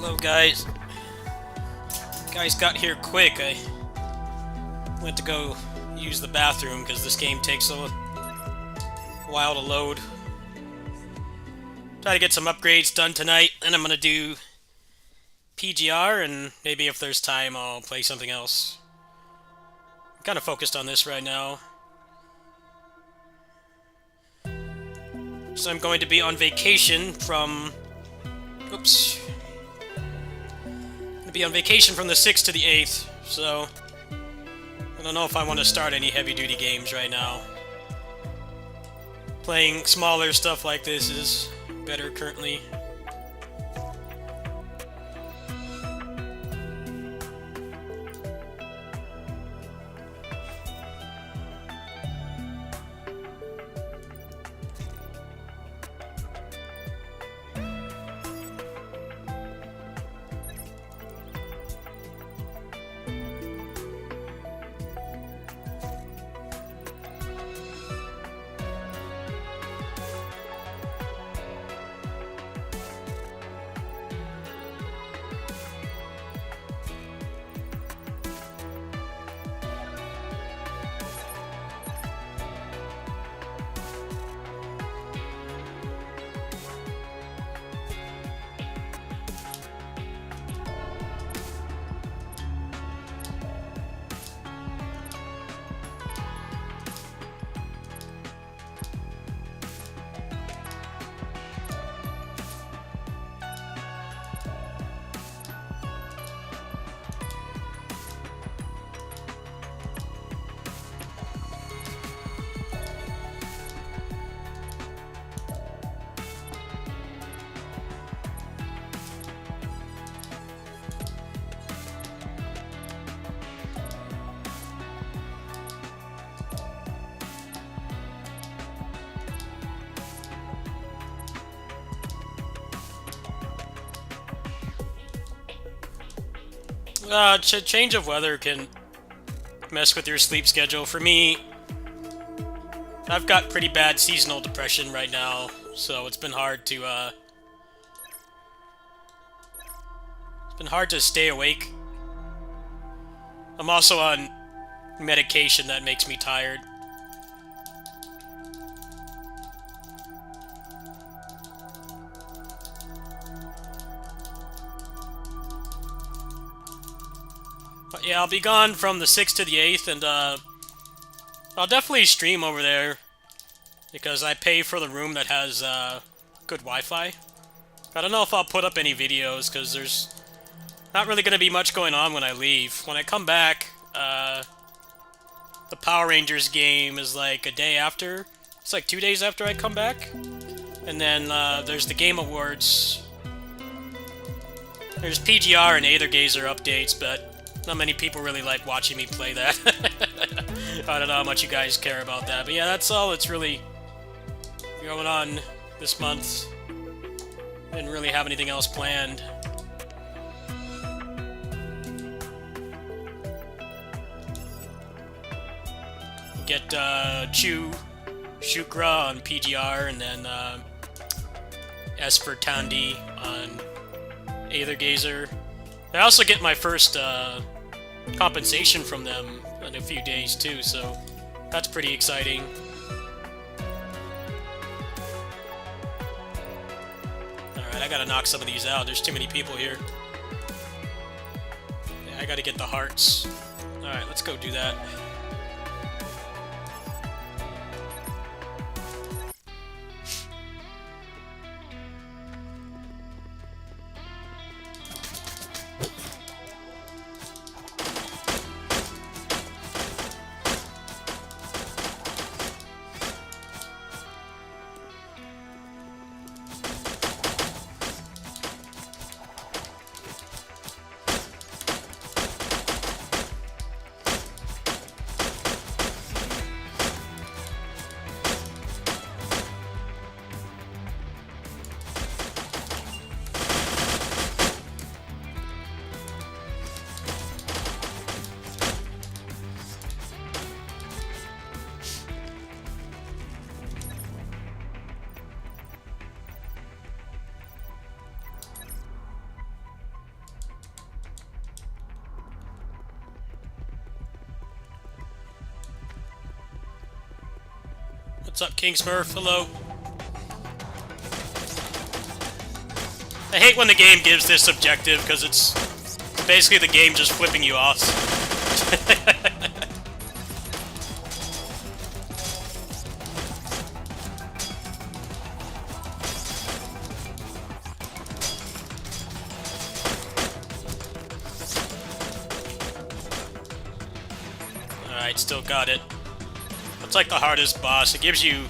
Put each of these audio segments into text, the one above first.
Hello, guys. Guys got here quick. I went to go use the bathroom because this game takes a while to load. Try to get some upgrades done tonight, and I'm gonna do PGR, and maybe if there's time, I'll play something else. I'm kind of focused on this right now. So I'm going to be on vacation from... Oops. Be on vacation from the 6th to the 8th, so I don't know if I want to start any heavy-duty games right now. Playing smaller stuff like this is better currently. Change of weather can mess with your sleep schedule. For me, I've got pretty bad seasonal depression right now, so it's been hard to stay awake. I'm also on medication that makes me tired. But yeah, I'll be gone from the 6th to the 8th, and I'll definitely stream over there because I pay for the room that has good Wi-Fi. I don't know if I'll put up any videos because there's not really going to be much going on when I leave. When I come back, the Power Rangers game is like a day after. It's like 2 days after I come back. And then there's the Game Awards. There's PGR and Aethergazer updates, but not many people really like watching me play that. I don't know how much you guys care about that. But yeah, that's all that's really going on this month. Didn't really have anything else planned. Get Shukra on PGR, and then Esper Tandy on Aethergazer. I also get my first compensation from them in a few days too, so that's pretty exciting. Alright, I gotta knock some of these out. There's too many people here. Yeah, I gotta get the hearts. Alright, let's go do that. What's up, King Smurf? Hello. I hate when the game gives this objective, because it's basically the game just flipping you off. Alright, still got it. That's like the hardest boss. It gives you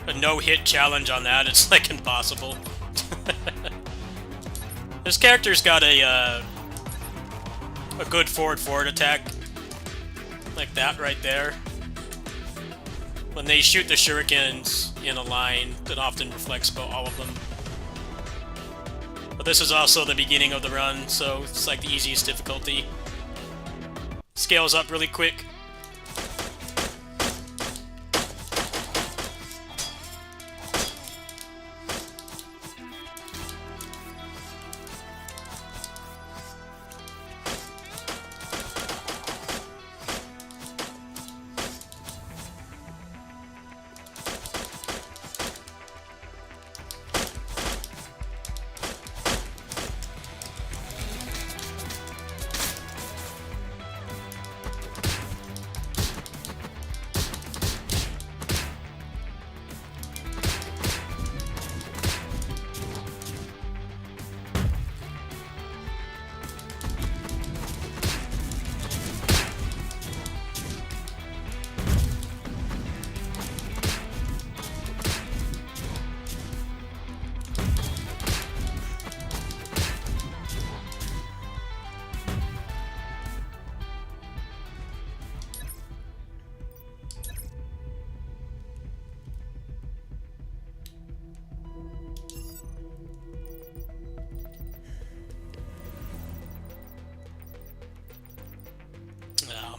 a no-hit challenge on that. It's like impossible. This character's got a good forward attack. Like that right there. When they shoot the shurikens in a line, that often reflects all of them. But this is also the beginning of the run, so it's like the easiest difficulty. Scales up really quick.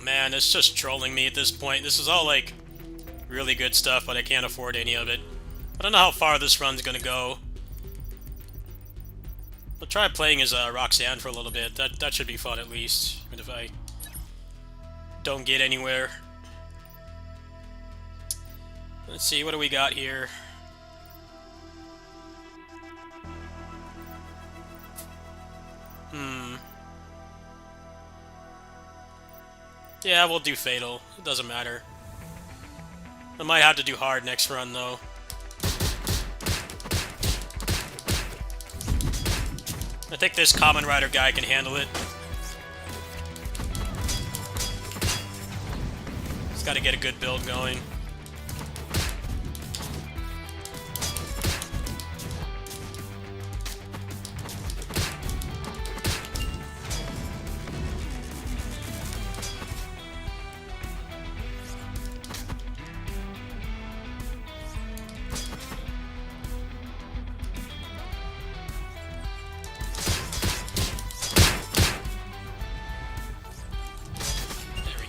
Man, it's just trolling me at this point. This is all, like, really good stuff, but I can't afford any of it. I don't know how far this run's gonna go. I'll try playing as Roxanne for a little bit. That should be fun, at least, even if I don't get anywhere. Let's see, what do we got here? Yeah, we'll do Fatal. It doesn't matter. I might have to do hard next run, though. I think this Common Rider guy can handle it. He's got to get a good build going.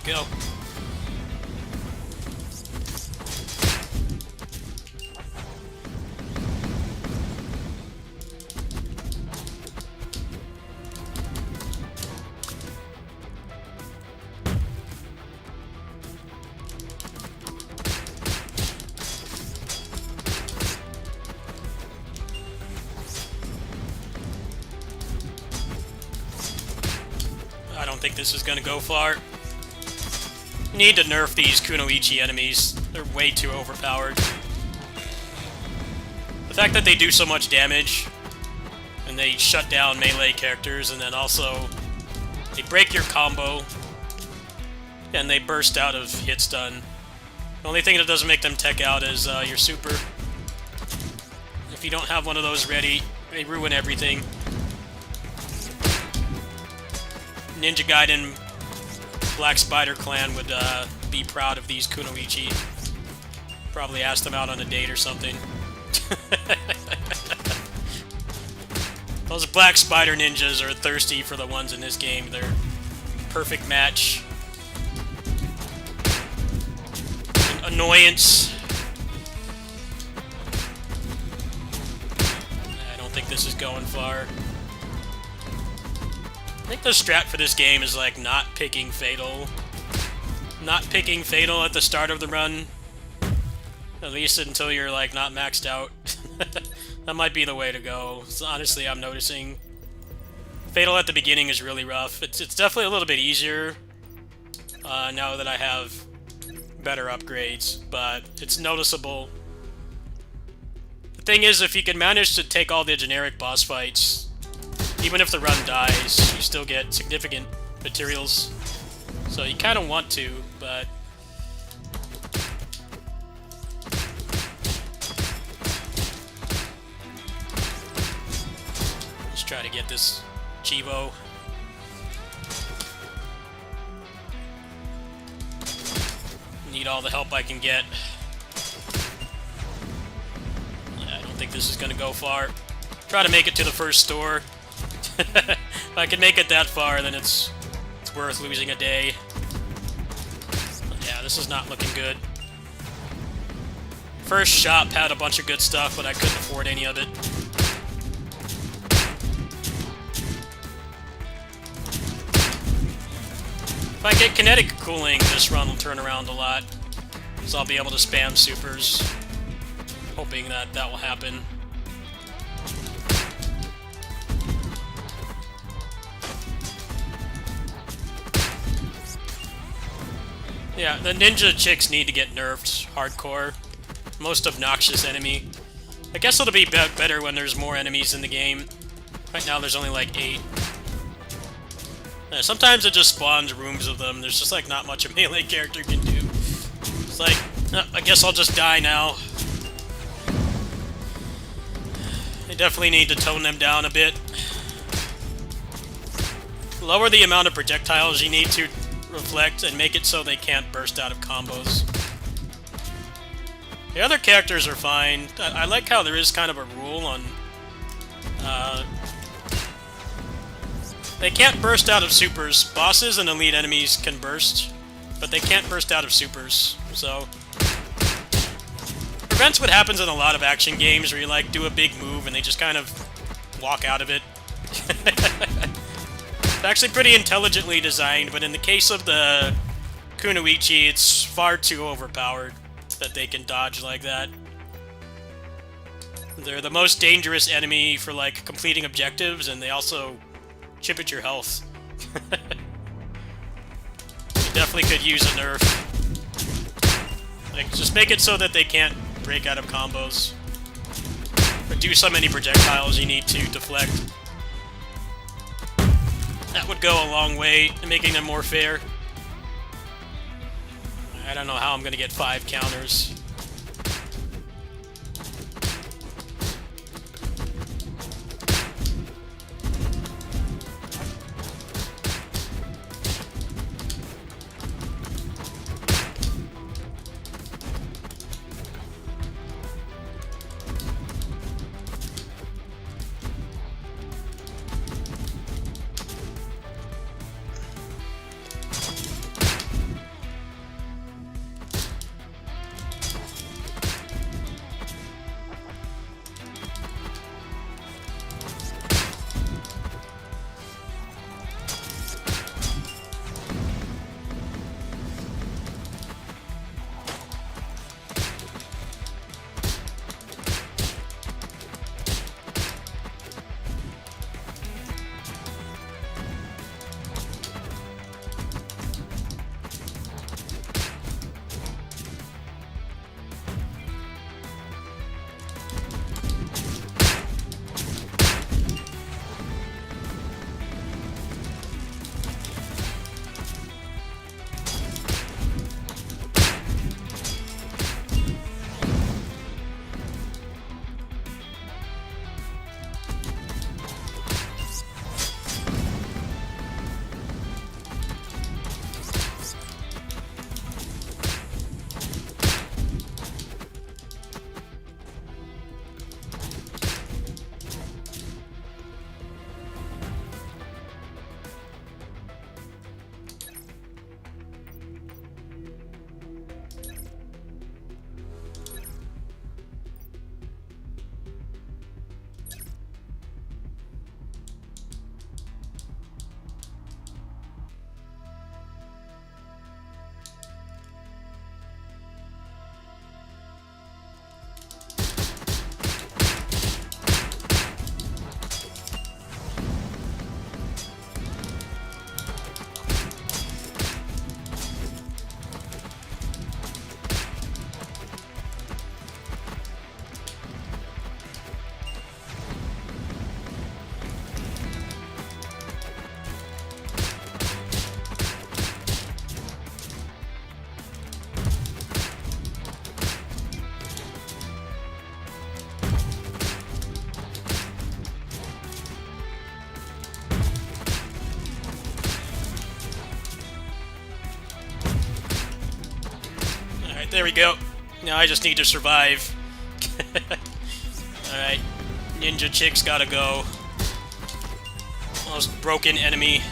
Go. I don't think this is going to go far. Need to nerf these Kunoichi enemies. They're way too overpowered. The fact that they do so much damage, and they shut down melee characters, and then also they break your combo, and they burst out of hit stun. The only thing that doesn't make them tech out is your super. If you don't have one of those ready, they ruin everything. Ninja Gaiden Black Spider Clan would be proud of these Kunoichi. Probably ask them out on a date or something. Those Black Spider ninjas are thirsty for the ones in this game. They're perfect match. An annoyance. I don't think this is going far. I think the strat for this game is, like, not picking Fatal. Not picking Fatal at the start of the run. At least until you're, like, not maxed out. That might be the way to go. So honestly, I'm noticing Fatal at the beginning is really rough. It's definitely a little bit easier now that I have better upgrades, but it's noticeable. The thing is, if you can manage to take all the generic boss fights, even if the run dies, you still get significant materials. So you kind of want to, but... let's try to get this Chivo. Need all the help I can get. Yeah, I don't think this is gonna go far. Try to make it to the first store. If I can make it that far, then it's worth losing a day. But yeah, this is not looking good. First shop had a bunch of good stuff, but I couldn't afford any of it. If I get kinetic cooling, this run will turn around a lot, so I'll be able to spam supers, hoping that that will happen. Yeah, the ninja chicks need to get nerfed hardcore. Most obnoxious enemy. I guess it'll be better when there's more enemies in the game. Right now there's only like 8. Sometimes it just spawns rooms of them. There's just like not much a melee character can do. It's like, I guess I'll just die now. They definitely need to tone them down a bit. Lower the amount of projectiles you need to reflect and make it so they can't burst out of combos. The other characters are fine. I like how there is kind of a rule on... they can't burst out of supers. Bosses and elite enemies can burst, but they can't burst out of supers, so... prevents what happens in a lot of action games where you, like, do a big move and they just kind of walk out of it. It's actually pretty intelligently designed, but in the case of the Kunoichi, it's far too overpowered that they can dodge like that. They're the most dangerous enemy for, like, completing objectives, and they also chip at your health. You definitely could use a nerf. Like, just make it so that they can't break out of combos. Reduce how many projectiles you need to deflect. That would go a long way in making them more fair. I don't know how I'm gonna get 5 counters. Alright, there we go. Now I just need to survive. Alright. Ninja chick's gotta go. Most broken enemy.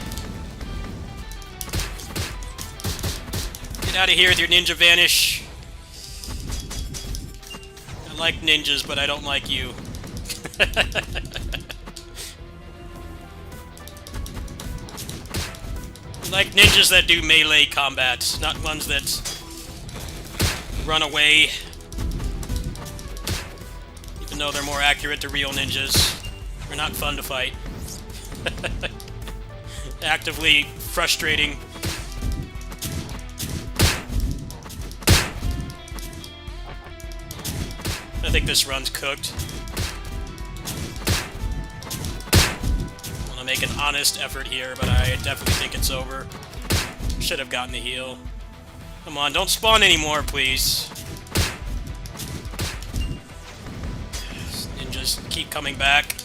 Get out of here with your ninja vanish. I like ninjas, but I don't like you. I like ninjas that do melee combat, not ones that run away. Even though they're more accurate to real ninjas. They're not fun to fight. Actively frustrating. I think this run's cooked. I want to make an honest effort here, but I definitely think it's over. Should have gotten the heal. Come on, don't spawn anymore, please. Ninjas keep coming back.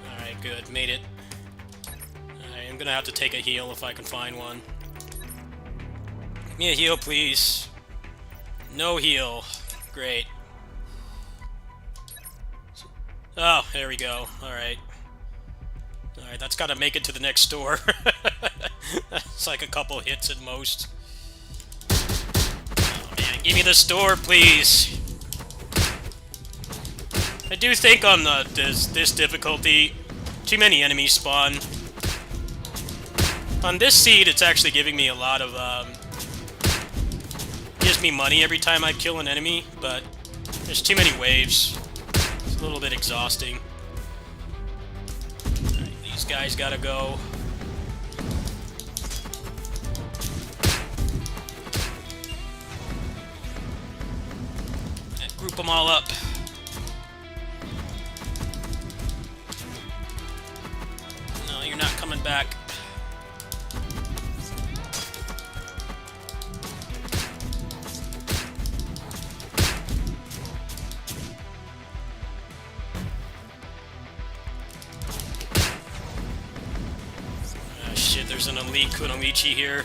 Alright, good. Made it. Alright, I'm gonna have to take a heal if I can find one. Give me a heal, please. No heal. Great. Oh, there we go. Alright. Alright, that's gotta make it to the next store. It's like a couple hits at most. Oh man, give me the store, please! I do think on this difficulty, too many enemies spawn. On this seed, it's actually giving me a lot of, gives me money every time I kill an enemy, but there's too many waves. It's a little bit exhausting. Alright, these guys gotta go. And group them all up. No, you're not coming back. There's an elite Kunoichi here.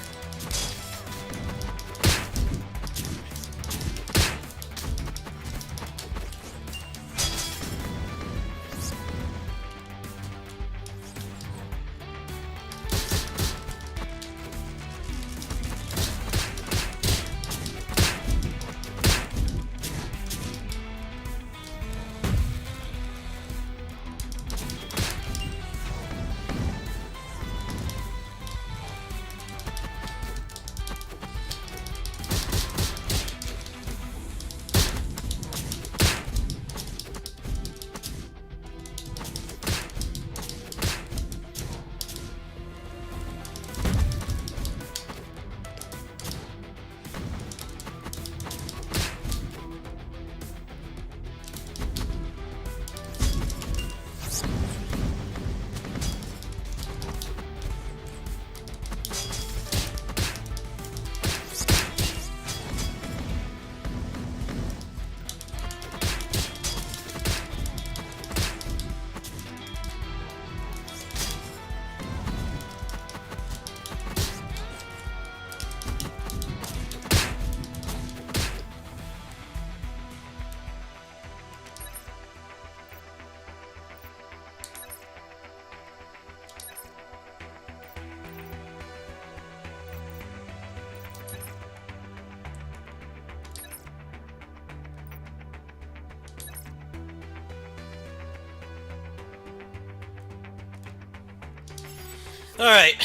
Alright,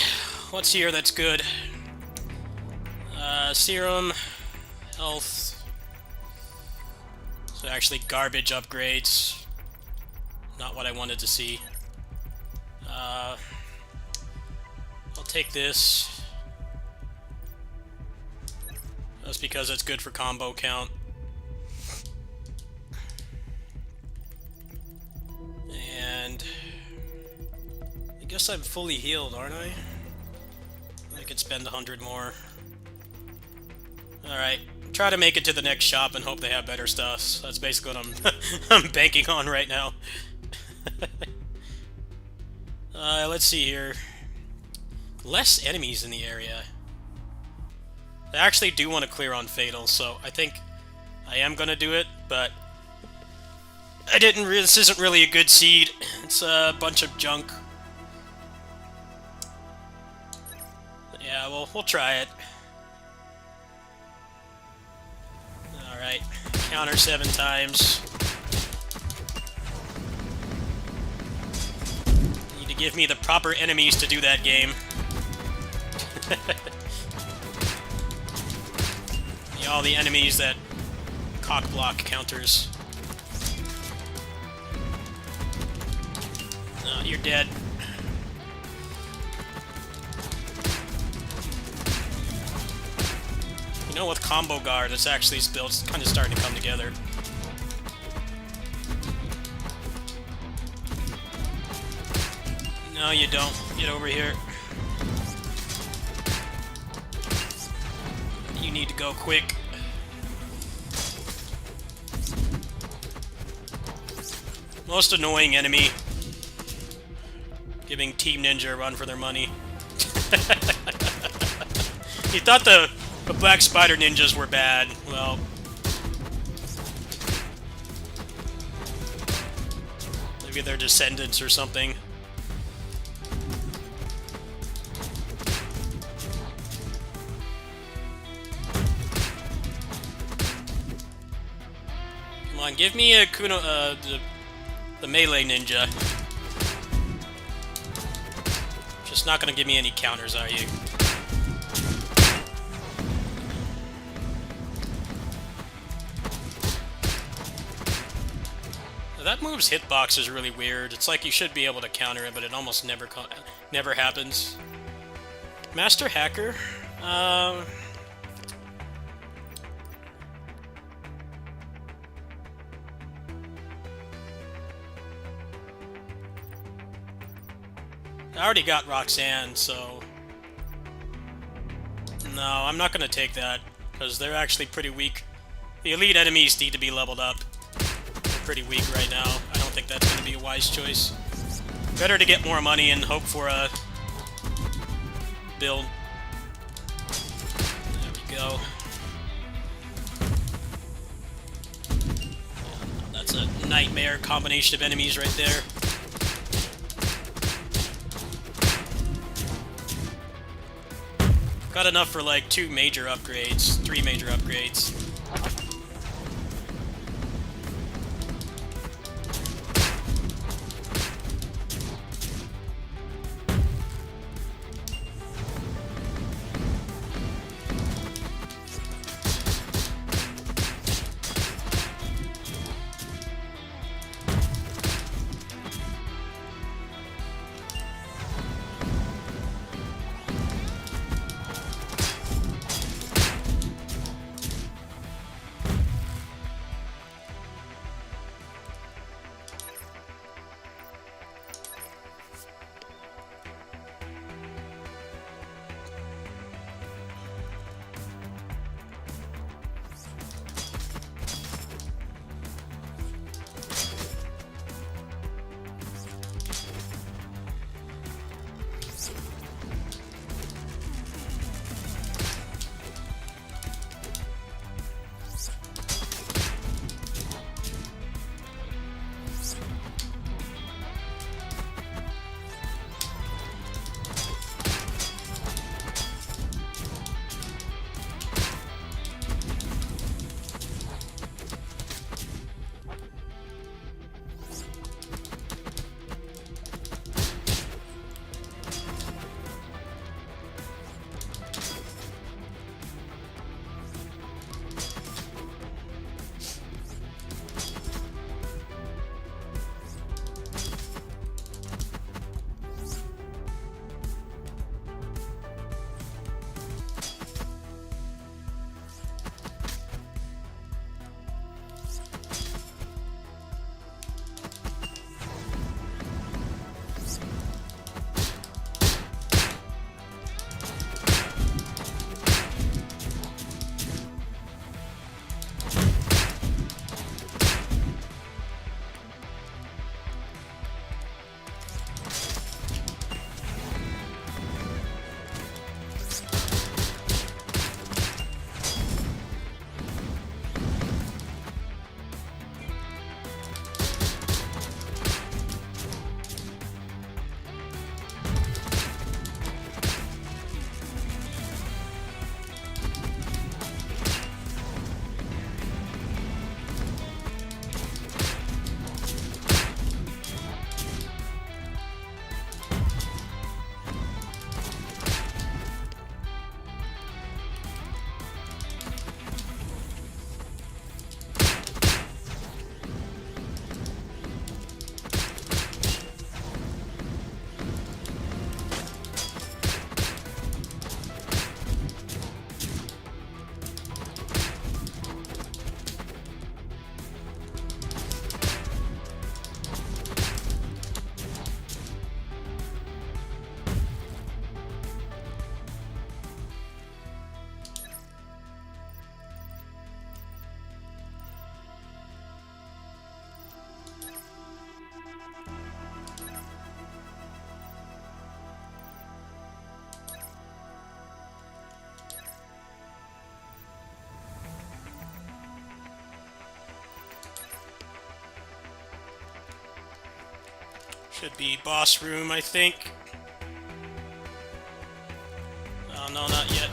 what's here that's good? Serum, health. So actually garbage upgrades. Not what I wanted to see. I'll take this. That's because it's good for combo count. And I guess I'm fully healed, aren't I? I could spend 100 more. Alright, Try to make it to the next shop and hope they have better stuff. That's basically what I'm I'm banking on right now. Let's see here. Less enemies in the area. I actually do want to clear on Fatal, so I think I am gonna do it, but I didn't. This isn't really a good seed. It's a bunch of junk. Yeah, well, we'll try it. All right, counter 7 times. Need to give me the proper enemies to do that game. Yeah, all the enemies that cock block counters. No, you're dead. You know, with combo guard, it's actually built kind of starting to come together. No, you don't. Get over here. You need to go quick. Most annoying enemy. Giving Team Ninja a run for their money. You thought the Black Spider Ninjas were bad. Well, maybe they're descendants or something. Come on, give me a Kuno, the melee ninja. Just not gonna give me any counters, are you? That move's hitbox is really weird. It's like you should be able to counter it, but it almost never happens. Master Hacker? I already got Roxanne, so... No, I'm not gonna take that, because they're actually pretty weak. The elite enemies need to be leveled up. Pretty weak right now. I don't think that's going to be a wise choice. Better to get more money and hope for a build. There we go. That's a nightmare combination of enemies right there. Got enough for like 2 major upgrades, 3 major upgrades. Should be boss room, I think. Oh, no, not yet.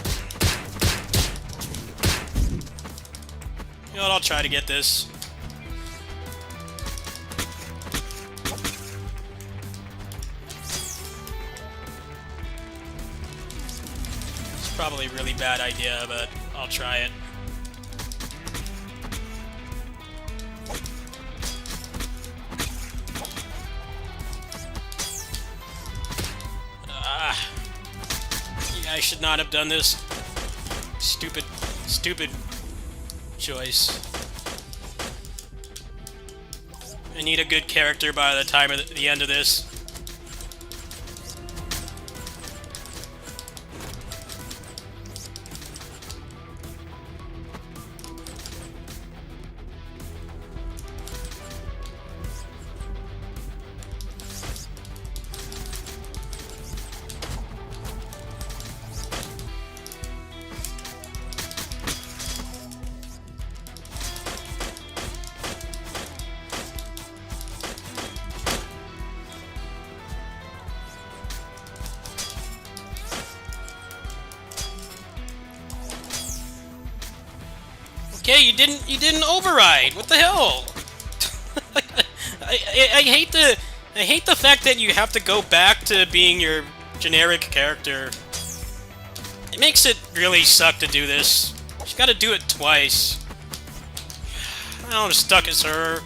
You know what, I'll try to get this. It's probably a really bad idea, but I'll try it. I should not have done this. Stupid choice. I need a good character by the time of the end of this. Okay, you didn't override. What the hell? I hate the fact that you have to go back to being your generic character. It makes it really suck to do this. You gotta do it twice. Oh, I'm stuck as her.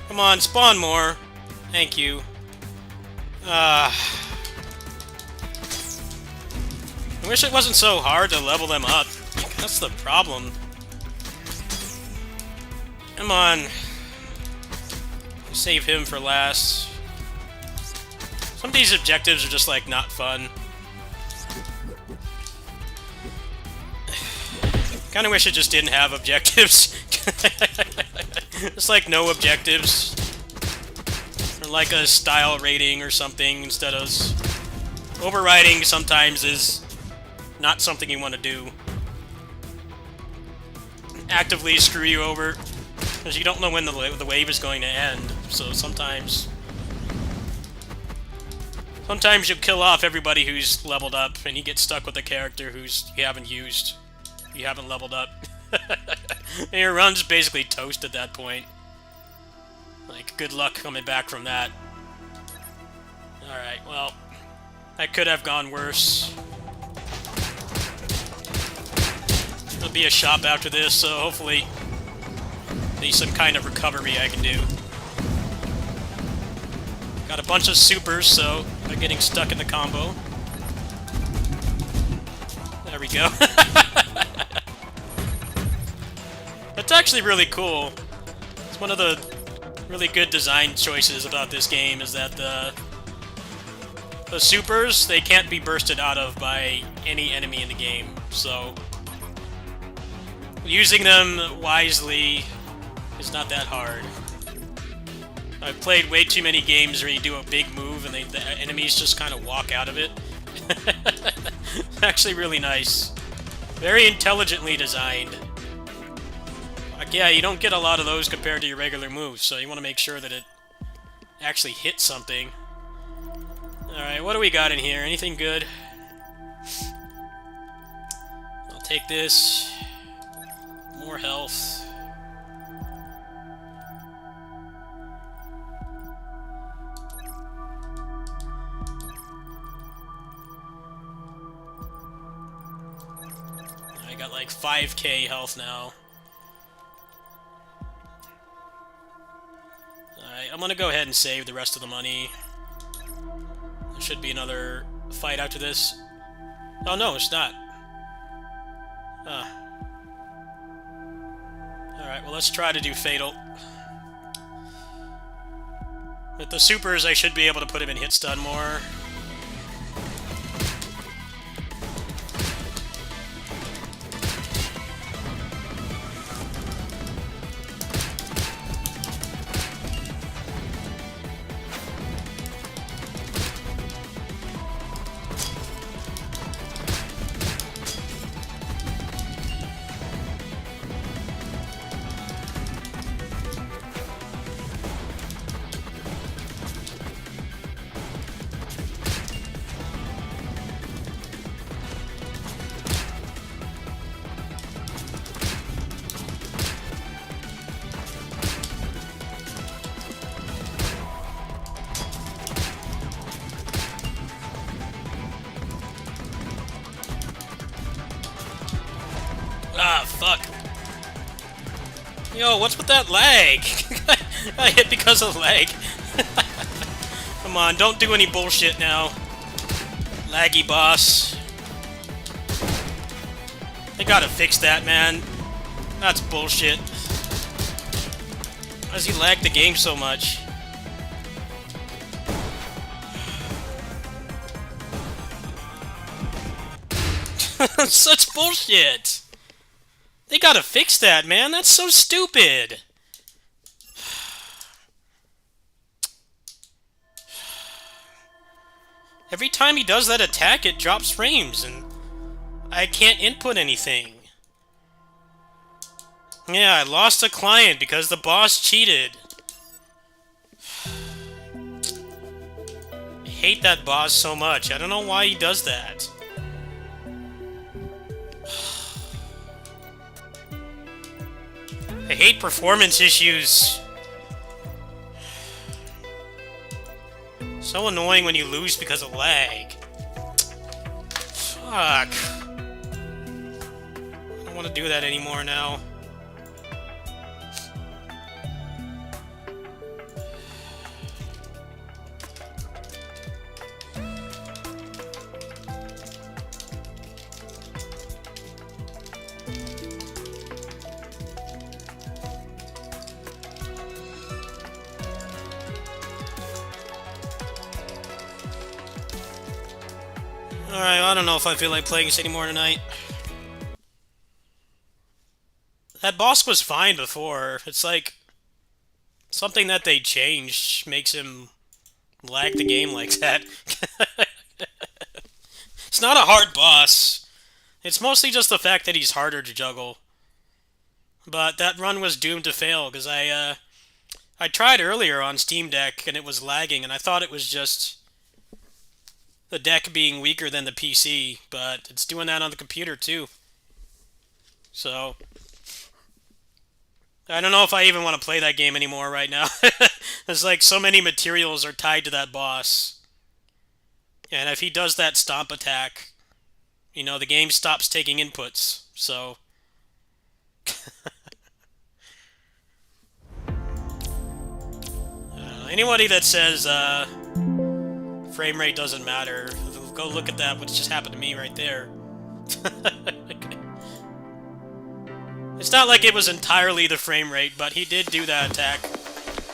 Come on, spawn more. Thank you. I wish it wasn't so hard to level them up. That's the problem. Come on. Save him for last. Some of these objectives are just, like, not fun. Kinda wish it just didn't have objectives. Just, like, no objectives. Or, like, a style rating or something instead of... Overriding sometimes is not something you want to do. Actively screw you over. Because you don't know when the wave is going to end, so sometimes you'll kill off everybody who's leveled up, and you get stuck with a character who's you haven't leveled up. And your run's basically toast at that point. Like, good luck coming back from that. Alright, well, that could have gone worse. There'll be a shop after this, so hopefully there's some kind of recovery I can do. Got a bunch of supers, so they're getting stuck in the combo. There we go. That's actually really cool. It's one of the really good design choices about this game is that the supers, they can't be bursted out of by any enemy in the game, so using them wisely is not that hard. I've played way too many games where you do a big move and the enemies just kind of walk out of it. Actually really nice. Very intelligently designed. Like, yeah, you don't get a lot of those compared to your regular moves, so you want to make sure that it actually hits something. Alright, what do we got in here? Anything good? I'll take this. More health. I got like 5k health now. Alright, I'm gonna go ahead and save the rest of the money. There should be another fight after this. Oh no, it's not. Alright, well let's try to do Fatal. With the supers, I should be able to put him in hit stun more. Yo, what's with that lag? I hit because of lag. Come on, don't do any bullshit now. Laggy boss. They gotta fix that, man. That's bullshit. Why does he lag the game so much? Such bullshit! They gotta fix that, man. That's so stupid. Every time he does that attack, it drops frames, and I can't input anything. Yeah, I lost a client because the boss cheated. I hate that boss so much. I don't know why he does that. I hate performance issues. So annoying when you lose because of lag. Fuck. I don't want to do that anymore now. Alright, I don't know if I feel like playing this anymore tonight. That boss was fine before. It's like something that they changed makes him lag the game like that. It's not a hard boss. It's mostly just the fact that he's harder to juggle. But that run was doomed to fail because I tried earlier on Steam Deck and it was lagging, and I thought it was just the deck being weaker than the PC, but it's doing that on the computer too. So I don't know if I even want to play that game anymore right now. There's like so many materials are tied to that boss. And if he does that stomp attack, you know, the game stops taking inputs. So anybody that says frame rate doesn't matter, go look at that, what just happened to me right there. It's not like it was entirely the frame rate, but he did do that attack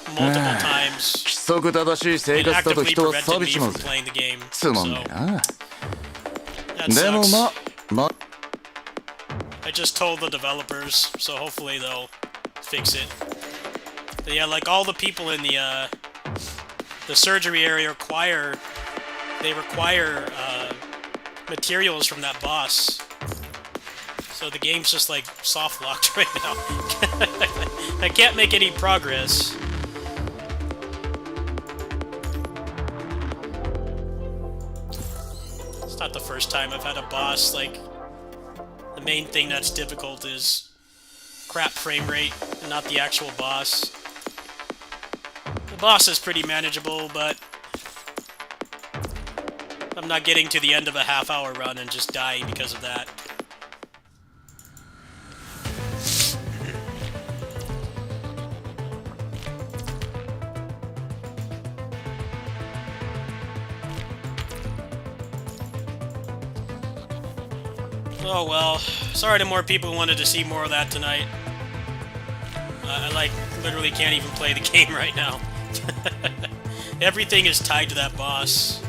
multiple times. It actively prevented me from playing the game. So that sucks. I just told the developers, so hopefully they'll fix it. But yeah, like all the people in the surgery area require materials from that boss. So the game's just like soft locked right now. I can't make any progress. It's not the first time I've had a boss, like, the main thing that's difficult is crap frame rate and not the actual boss. The boss is pretty manageable, but I'm not getting to the end of a half-hour run and just dying because of that. Oh well, sorry to more people who wanted to see more of that tonight. I like literally can't even play the game right now. Everything is tied to that boss.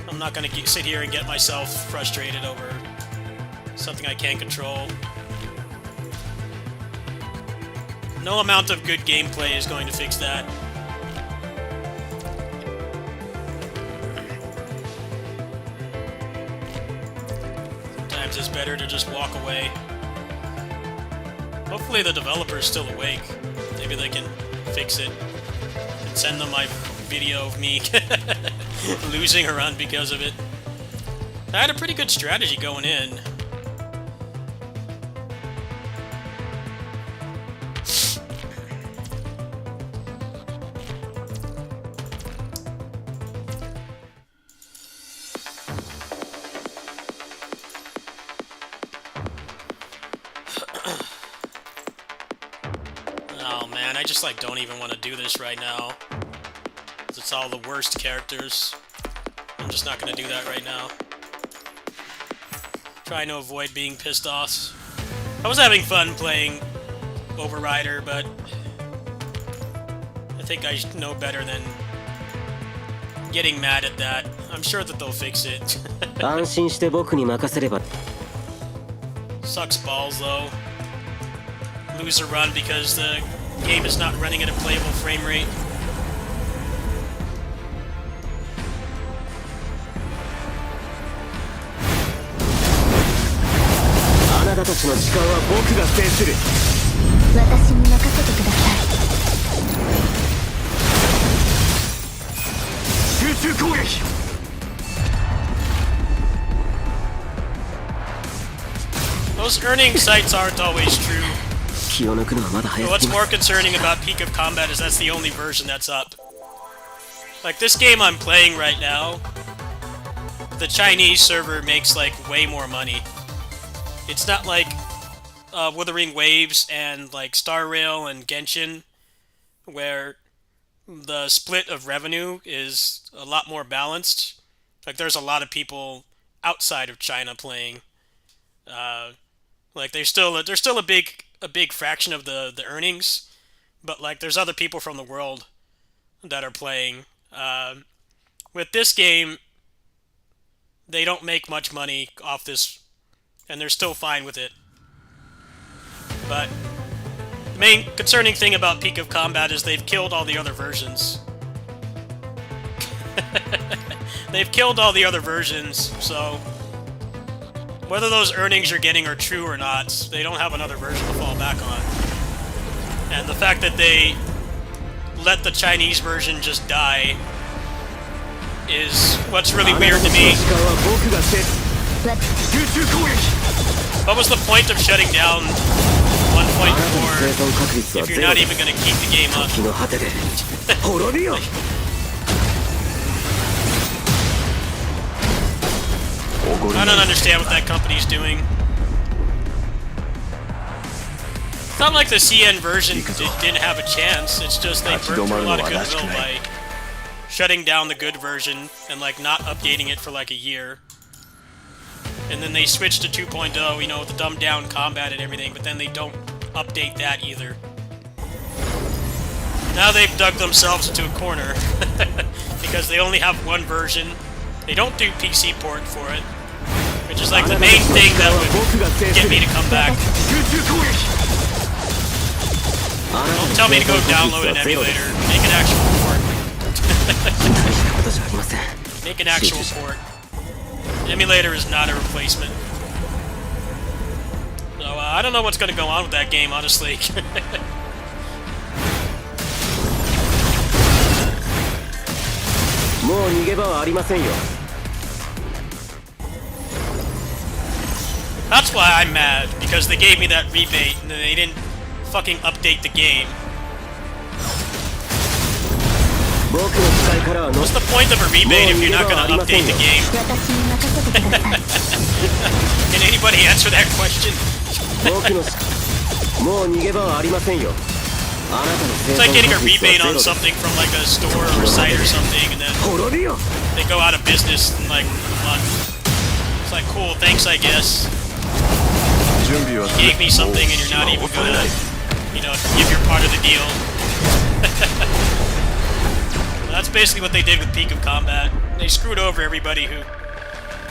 I'm not gonna sit here and get myself frustrated over something I can't control. No amount of good gameplay is going to fix that. Sometimes it's better to just walk away. Hopefully the developer's still awake. Maybe they can fix it and send them my video of me losing a run because of it. I had a pretty good strategy going in. man, I just like don't even want to do this right now. It's all the worst characters. I'm just not gonna do that right now. Trying to avoid being pissed off. I was having fun playing OverRider, but I think I know better than getting mad at that. I'm sure that they'll fix it. Sucks balls though. Lose a run because the game is not running at a playable frame rate. Those earning sites aren't always true. But what's more concerning about Peak of Combat is that's the only version that's up. Like, this game I'm playing right now, the Chinese server makes, like, way more money. It's not like Wuthering Waves and, like, Star Rail and Genshin, where the split of revenue is a lot more balanced. Like, there's a lot of people outside of China playing. Like, there's still a big fraction of the earnings, but like there's other people from the world that are playing. With this game, they don't make much money off this, and they're still fine with it. But the main concerning thing about Peak of Combat is they've killed all the other versions. They've killed all the other versions, so whether those earnings you're getting are true or not, they don't have another version to fall back on. And the fact that they let the Chinese version just die is what's really weird to me. What was the point of shutting down 1.4 if you're not even going to keep the game up? I don't understand what that company's doing. It's not like the CN version didn't have a chance, it's just they burned through a lot of goodwill by shutting down the good version and like not updating it for like a year. And then they switched to 2.0, you know, with the dumbed down combat and everything, but then they don't update that either. Now they've dug themselves into a corner because they only have one version. They don't do PC port for it, which is like the main thing that would get me to come back. Don't tell me to go download an emulator. Make an actual port. Make an actual port. Emulator is not a replacement. So I don't know what's going to go on with that game, honestly. That's why I'm mad, because they gave me that rebate and they didn't fucking update the game. What's the point of a rebate if you're not gonna update the game? Can anybody answer that question? It's like getting a rebate on something from like a store or a site or something, and then they go out of business in like a month. It's like, cool, thanks I guess. You gave me something and you're not even gonna, you know, give your part of the deal. Well, that's basically what they did with Peak of Combat. They screwed over everybody who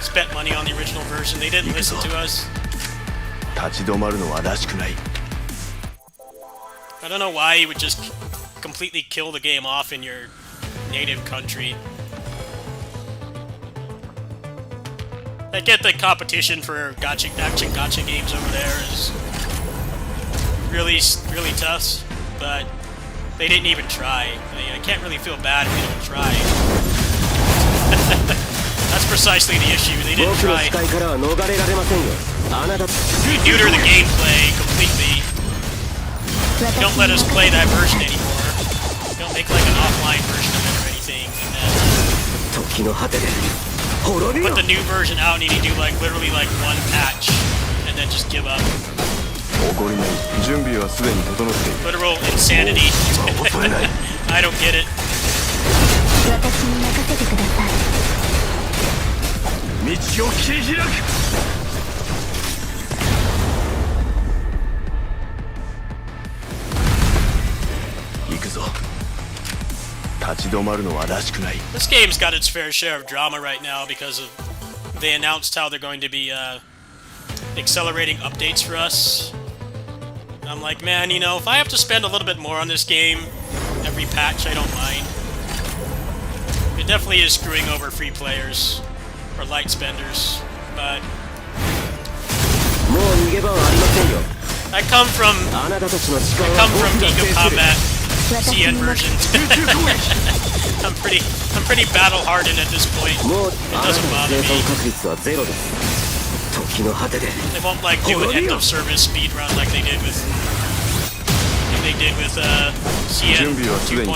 spent money on the original version. They didn't listen to us. I don't know why you would just completely kill the game off in your native country. I get the competition for action gacha games over there is really tough, but they didn't even try. I can't really feel bad if they don't try. That's precisely the issue. They didn't try. You neuter the gameplay completely. You don't let us play that version anymore. You don't make like an offline version of it or anything. And then put the new version out and you do like literally like one patch and then just give up. Literal insanity. I don't get it. This game's got its fair share of drama right now because of they announced how they're going to be accelerating updates for us. And I'm like, man, you know, if I have to spend a little bit more on this game every patch, I don't mind. It definitely is screwing over free players or light spenders, but I come from Eco Combat CN version. I'm pretty battle hardened at this point. It doesn't bother me. They won't like do an end of service speed run like they did with CN 2.0.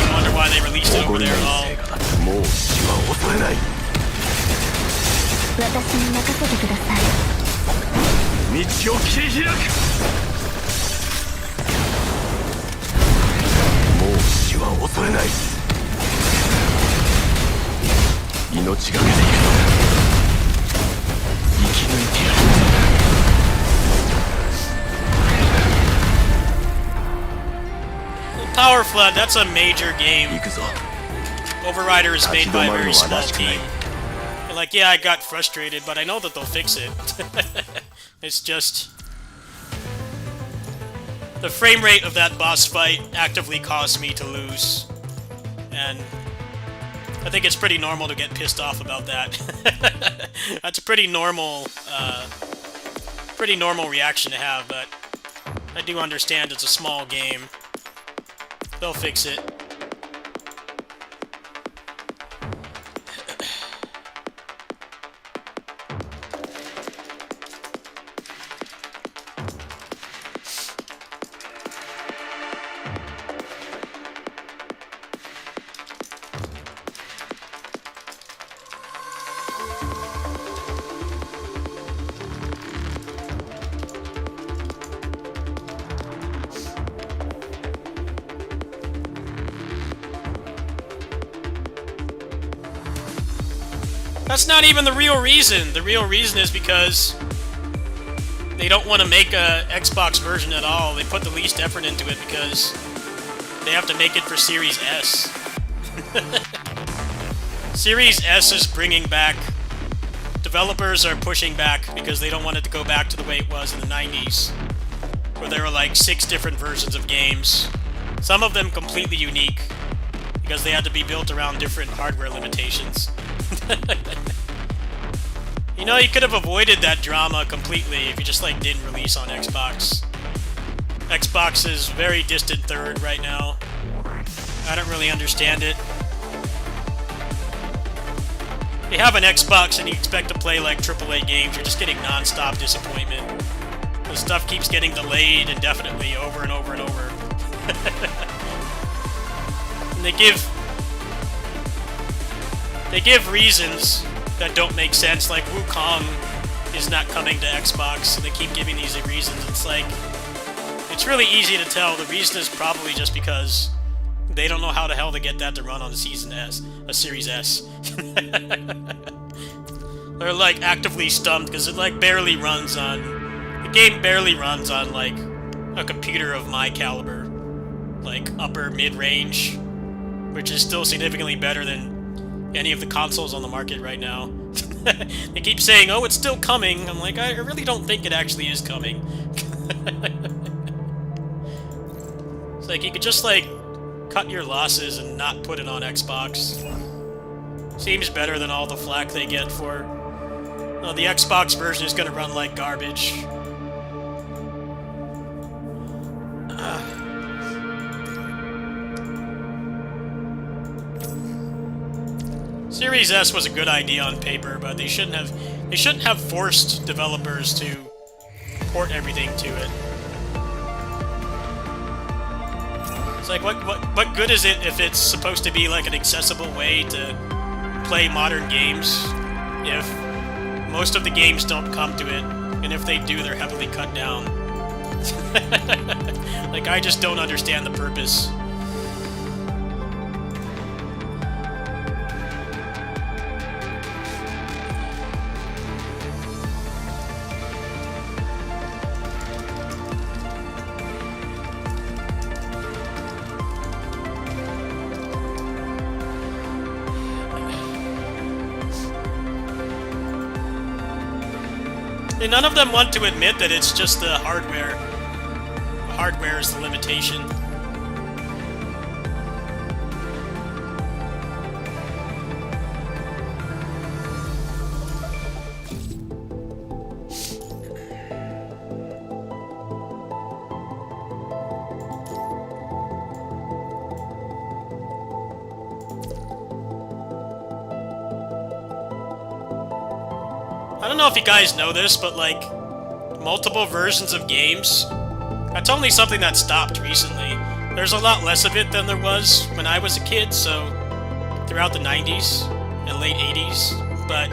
I wonder why they released it over there at all. Power Flood, that's a major game. OverRider is made by a very small team. And like, yeah, I got frustrated, but I know that they'll fix it. It's just the frame rate of that boss fight actively caused me to lose. And I think it's pretty normal to get pissed off about that. That's a pretty normal reaction to have, but I do understand it's a small game. They'll fix it. That's not even the real reason. The real reason is because they don't want to make a Xbox version at all. They put the least effort into it because they have to make it for Series S. Series S is bringing back... Developers are pushing back because they don't want it to go back to the way it was in the 90s, where there were like 6 different versions of games. Some of them completely unique, because they had to be built around different hardware limitations. You know, you could have avoided that drama completely if you just like didn't release on Xbox. Xbox is very distant third right now. I don't really understand it. If you have an Xbox and you expect to play like AAA games, you're just getting non-stop disappointment. The stuff keeps getting delayed indefinitely over and over and over. And they give reasons that don't make sense, like Wukong is not coming to Xbox, and they keep giving these reasons. It's like, it's really easy to tell. The reason is probably just because they don't know how the hell to get that to run on a Series S. They're like actively stumped because it like barely runs on, the game barely runs on like a computer of my caliber, like upper mid-range, which is still significantly better than any of the consoles on the market right now. They keep saying, oh, it's still coming. I'm like, I really don't think it actually is coming. It's like, you could just, like, cut your losses and not put it on Xbox. Seems better than all the flack they get for, oh, the Xbox version is gonna run like garbage. Series S was a good idea on paper, but they shouldn't have forced developers to port everything to it. It's like, what good is it if it's supposed to be like an accessible way to play modern games if most of the games don't come to it And if they do, they're heavily cut down. Like, I just don't understand the purpose. And none of them want to admit that it's just the hardware. The hardware is the limitation. I don't know if you guys know this, but like, multiple versions of games, that's only something that stopped recently. There's a lot less of it than there was when I was a kid, so throughout the 90s and late 80s, but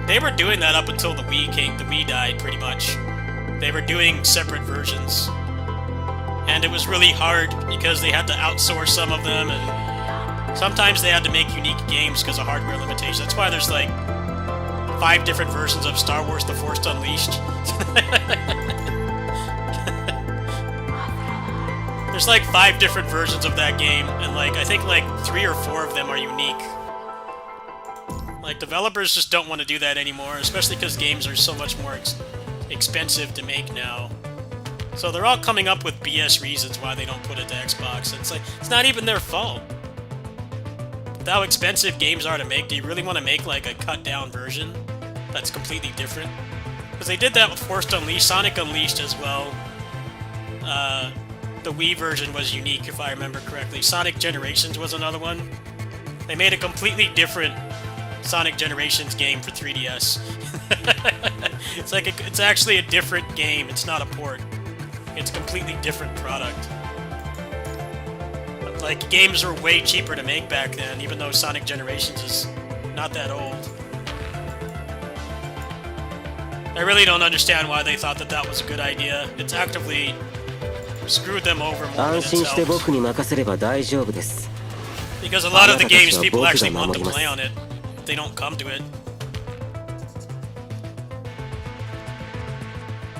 they were doing that up until the Wii died, pretty much. They were doing separate versions. And it was really hard because they had to outsource some of them, and sometimes they had to make unique games because of hardware limitations. That's why there's like 5 different versions of Star Wars The Force Unleashed. There's like 5 different versions of that game, and like I think like 3 or 4 of them are unique. Like, developers just don't want to do that anymore, especially because games are so much more expensive to make now. So they're all coming up with BS reasons why they don't put it to Xbox. It's like, it's not even their fault. With how expensive games are to make, do you really want to make like a cut-down version that's completely different? Because they did that with Force Unleashed, Sonic Unleashed as well. The Wii version was unique, if I remember correctly. Sonic Generations was another one. They made a completely different Sonic Generations game for 3DS. It's like it's actually a different game. It's not a port. It's a completely different product. But like, games were way cheaper to make back then, even though Sonic Generations is not that old. I really don't understand why they thought that that was a good idea. It's actively screwed them over more than it's helped. Because a lot of the games people actually want to play on it, if they don't come to it.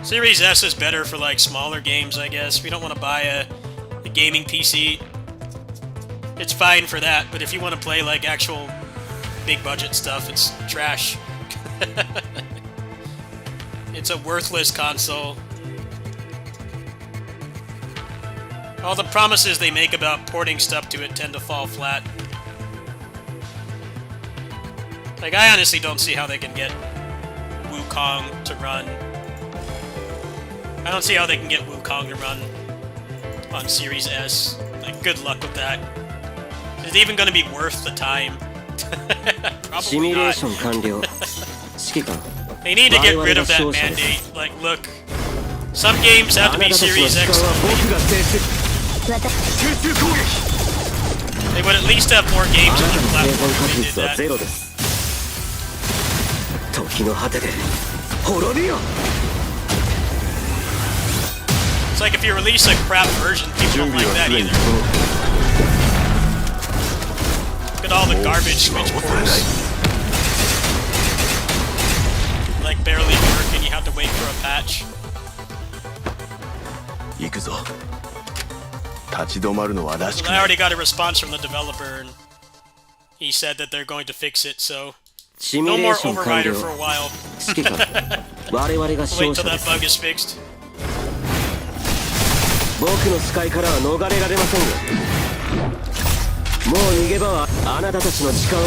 Series S is better for like smaller games, I guess. If you don't want to buy a gaming PC, it's fine for that. But if you want to play like actual big budget stuff, it's trash. It's a worthless console. All the promises they make about porting stuff to it tend to fall flat. Like, I honestly don't see how they can get Wukong to run. I don't see how they can get Wukong to run on Series S. Like, good luck with that. Is it even going to be worth the time? Probably not. They need to get rid of that mandate. Like, look, some games have to be Series X. They would at least have more games on their platform if they did that. It's like if you release a crap version, people don't like that either. Look at all the garbage Switch ports. Like, barely work and you have to wait for a patch. I already got a response from the developer, and he said that they're going to fix it, so no more OverRider for a while. Wait till that bug is fixed.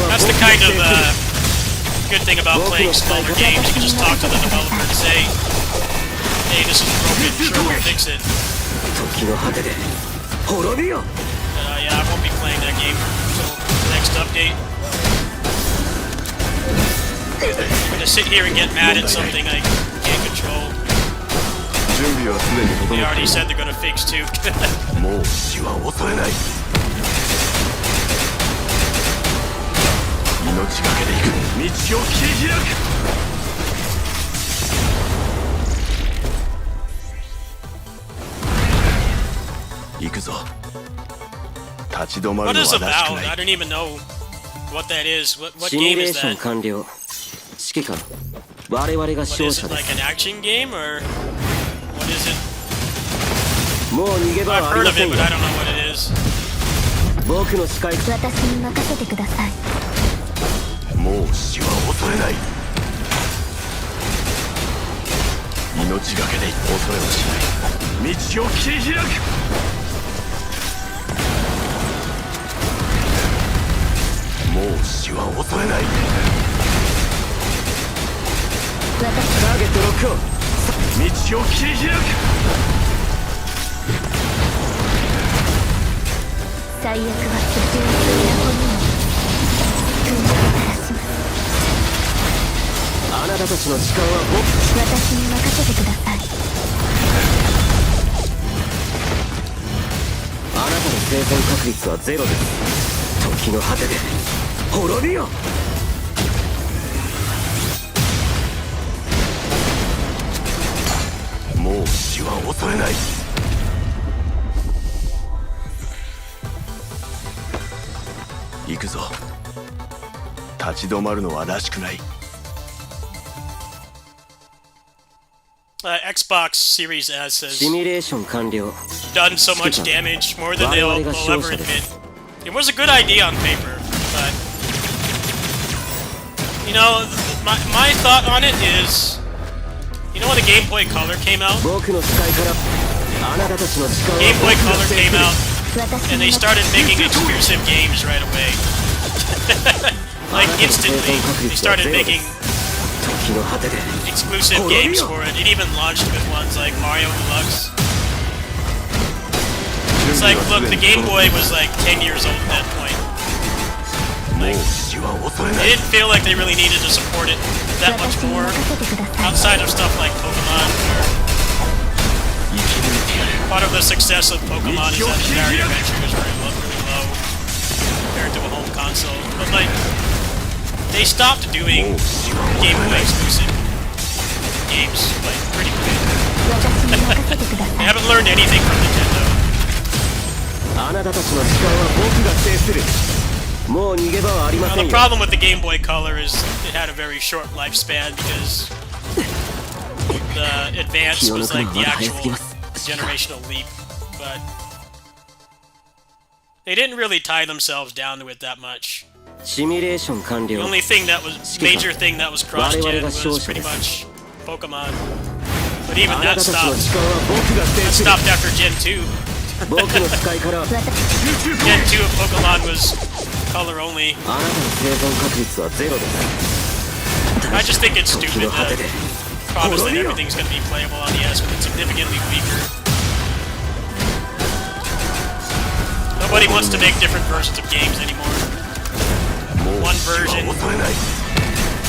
That's the kind of good thing about playing smaller games. You can just talk to the developer and say, hey, this is broken, sure, we'll fix it. Yeah, I won't be playing that game until the next update. I'm gonna sit here and get mad at something I can't control. They already said they're gonna fix too. 行くぞ。立ち止まる What の is はらしく about? ない I don't even know what that is. What シミュ game レー is ション that? 完了。指揮官、我々が What 勝 is 者 it, で like an す。 action game or what is it? もう逃げ場 I've はあり heard ま of せ it, ん but よ。 I don't know what it is. 僕の視界、私に任せてください。もう死は恐れない。命がけで恐れはしない。道を切り開く。もう死は恐れない。ターゲットロックオン。道を切り開く。最悪は純粋な骨に救いをもたらします。あなたたちの時間は私に任せてください。あなたの生存確率はゼロです。時の果てで滅びよ。もう死は恐れない。行くぞ。立ち止まるのはらしくない。Xbox Series S シ has ミュレーション完了。 done so much damage, more than they'll ever admit. It was a good idea on paper, but you know, my thought on it is, you know when the Game Boy Color came out? 僕の視界からあなたたちの時間は Game Boy 僕が Color 制す came る。 out, and they started making exclusive games right away. Like instantly, they started making 時の果てで exclusive games for it. It even launched with ones like Mario Deluxe. It's like, look, the Game Boy was like 10 years old at that point. もう死は恐れな They い。 didn't feel like they really needed to support it that much 私に more 任せてください。 outside of stuff like Pokemon. 生き抜いてやる。 Part of the success of Pokemon is that the barrier of entry was really low compared to a home console. But like, they stopped doing もう死は Game 恐れ Boy ない。 exclusive games like pretty quick. 私に任せてくだ They さい。 haven't learned anything from Nintendo. あなたたちの時間は僕が制する。もう逃げ場はありま Now, せん the よ。 problem with the Game Boy Color is it had a very short lifespan because the advance was like the actual generational leap, but they didn't really tie themselves down to it that much. シミュレーション完 The 了。 only thing that was major thing that was cross-gen was pretty much Pokemon. But even あな that たたちの stopped. 時間は僕が制 That する。 stopped after Gen 2. 僕の視界からあなた Gen 2 of Pokemon was color only. の生存確率はゼロです。 I just think it's 時 stupid の果て to で promise that 滅びよ。 everything's going to be playable on the S when it's significantly weaker. Nobody wants to make different versions of games anymore. もう One 死は version. 恐れない。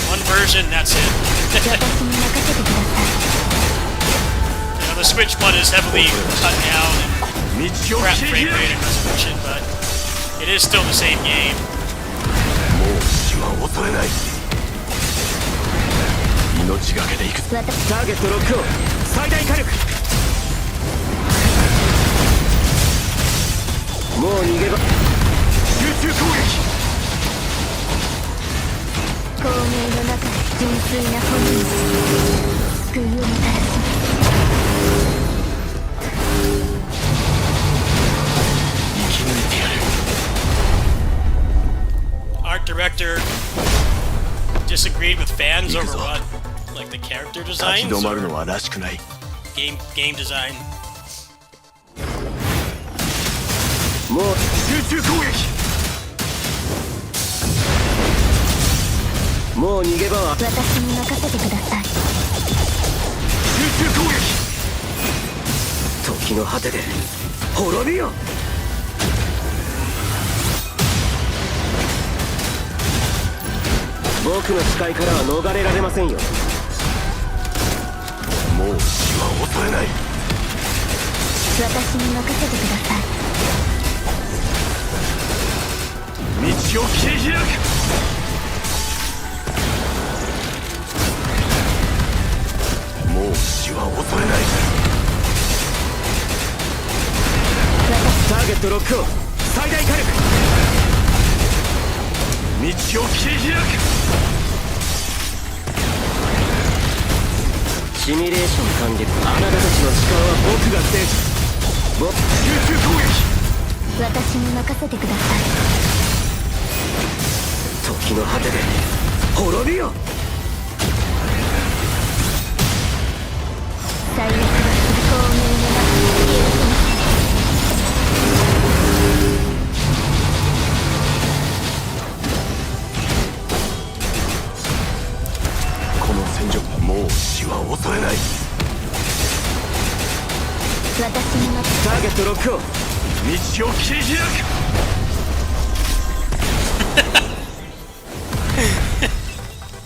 One version, that's it. 私に任せてください。You know, the Switch one is heavily cut down and 道を crap 切 frame り rate 開 and resolution, but it is still the same game. く。もう死は恐れない。命がけで行く。私ターゲットロックオン。最大火力。もう逃げ場。集中攻撃。光明の中で純粋な骨に救いをもたらします。生き抜いてやる。 Art director disagreed with fans over what? Like the character 立ち designs 止まる or のはらしくない。 game design? もう集中攻撃。もう逃げ場は私に任せてください。集中攻撃。時の果てで滅びよ。僕の視界からは逃れられませんよ。もう死は恐れない。私に任せてください。道を切り開く。もう死は恐れない。私ットロックオン最大火力道を切り開くシミュレーション完了あなたたちの時間は僕が制す集中攻撃私に任せてください。時の果てで滅びよ最悪は光明の中に消えてます。この戦場もう死は恐れない私に任せターゲットロックオン道を切り開く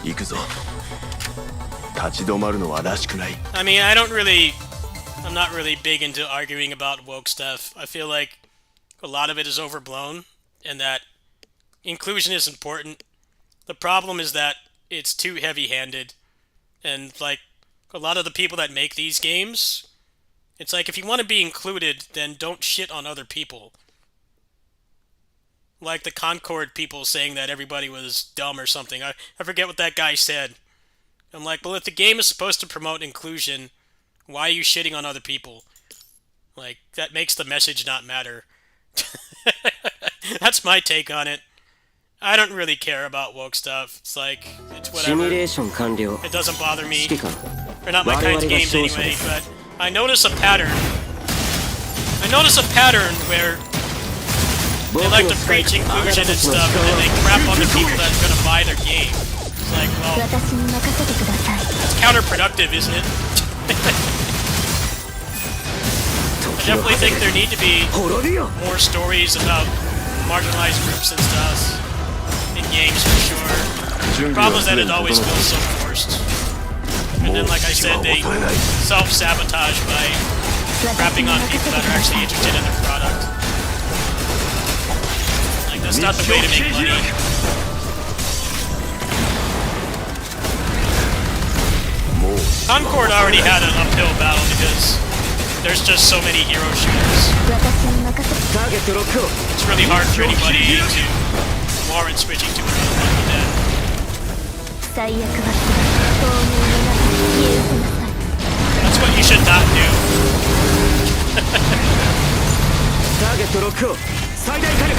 行くぞ立ち止まるのはらしくない I mean, I'm not really big into arguing about woke stuff. I feel like a lot of it is overblown, and that inclusion is important. The problem is that it's too heavy-handed, and like a lot of the people that make these games, it's like if you want to be included, then don't shit on other people. Like the Concord people saying that everybody was dumb or something. I forget what that guy said. I'm like, well, if the game is supposed to promote inclusion, why are you shitting on other people? Like, that makes the message not matter. That's my take on it. I don't really care about woke stuff. It's like, it's シミュ whatever. レーション完了 It doesn't bother me. 指揮官 They're not my kind of games 我々が勝者 anyway, です but I notice a pattern. I notice a pattern where they like to preach inclusion and stuff, and then they crap on the people that are gonna buy their game. It's like, well, 私に任せてください。 that's counterproductive, isn't it? I definitely think there need to be 滅びよ more stories about marginalized groups and stuff in games for sure. The problem is that it always feels so forced. And then, like I said, they self-sabotage by 私 crapping に on 任せ people てく that だ are さ actually い。 interested in their product. Like, that's not the way to make money. Concord already had an uphill battle because there's just so many hero shooters. 私に任せてターゲットロックオン It's really hard for anybody to warrant switching to another one with that. 最悪は光明の中に消えてなさい。 That's what you should not do. ターゲットロックオン最大火力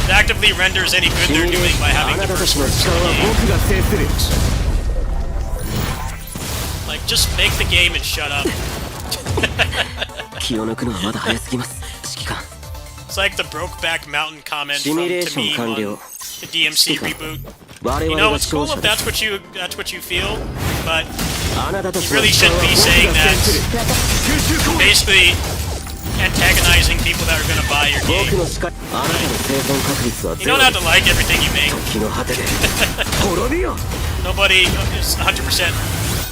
It actively renders any good they're doing by あ having なたた diverse ちの groups 時間 in は the game. 僕が制する Like, just make the game and shut up. 気を抜くのはまだ早すぎます指揮官 It's like the Brokeback Mountain comment シ from ミュレーション Tamim 完 on 了 the DMC 指揮 reboot. 我 You 々 know, が it's cool 勝者 if です that's what you feel, but あなたたち you の really 時間 shouldn't は be 僕 saying が that. 制する Basically antagonizing people that are gonna buy your 僕 game. の力あなたの生存確率は You ゼロ don't have to like everything you make. 時の果てで滅びよ Nobody is 100%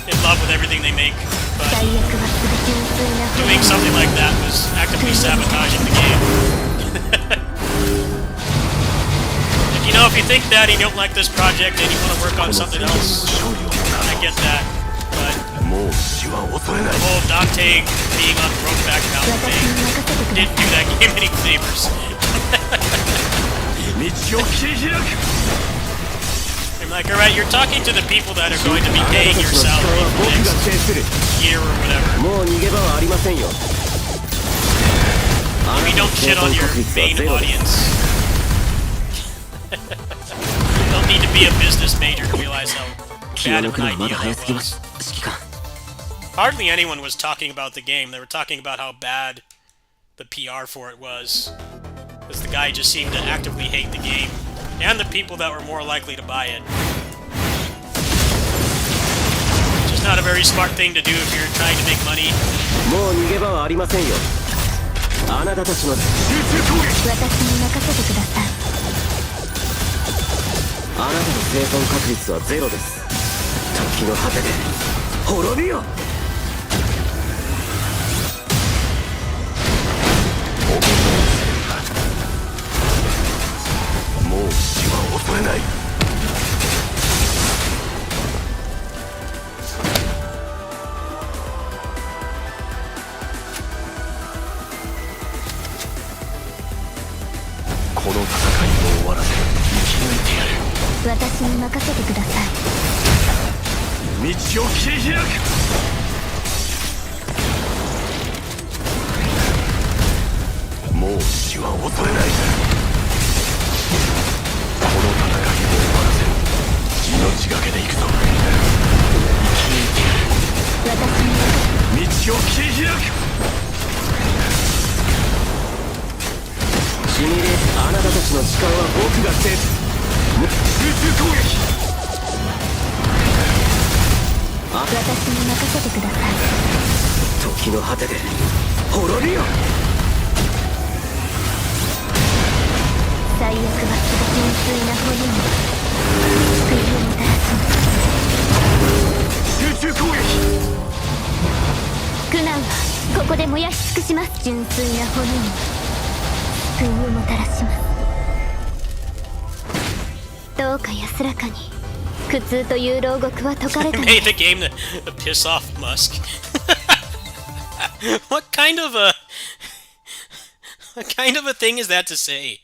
in love with everything they make, but 最悪は純粋な doing something like that was actively sabotaging the game. You know, if you think that and you don't like this project and you want to work on something else, I get that. But もう死は恐れない the whole Dante being on Brokeback Mountain 私に thing 任せてくだ didn't do that game any favors. 道を切り開く I'm like, alright, you're talking to the people that are going to be あなた paying たち your の時間 salary は for 僕 the が next 制する year or whatever. もう逃げ場はありませんよあな Maybe たの don't 生 shit on 存 your 確率は main ゼロです audience. Don't need to be a business major to realize how 気を bad 抜 of く an のはま idea だ早 that すぎま was. す指揮官 Hardly anyone was talking about the game. They were talking about how bad the PR for it was. Because the guy just seemed to actively hate the game. And the people that were more likely to buy it. Just not a very smart thing to do if you're trying to make money. もう逃げ場はありませんよあなたたちの集中攻撃私に任せてください。あなたの生存確率はゼロです時の果てで滅びよもう死は恐れない私に任せてください。道を切り開く。もう死は恐れない。この戦いを終わらせる。命がけで行くぞ。生き抜いてやる。私に任せ道を切り開く。シミュレーション、あなたたちの時間は僕が制す。集中攻撃。私に任せてください。時の果てで滅びよ。最悪は純粋な骨に救いをもたらし集中攻撃。ます。苦難はここで燃やし尽くします。純粋な骨に救いをもたらします。どうか安らかに苦痛という牢獄は解かれたの Made で the game to piss off Musk. What kind of a thing is that to say?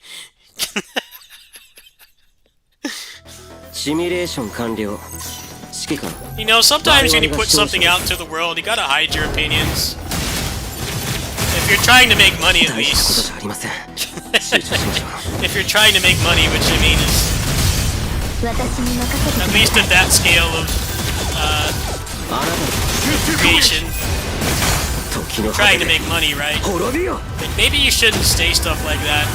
シミュレーション完了。指揮官、 You know, sometimes when you put something out into the world, you gotta hide your opinions. If you're trying to make money, at 大したこと least. じゃありません。集中しましょう。 If you're trying to make money, which I mean is 私に任せてくだ at さい。 least at that scale of あなた creation, の時の果 trying て to で make money, right? 滅びよ。 Maybe you shouldn't say stuff like that.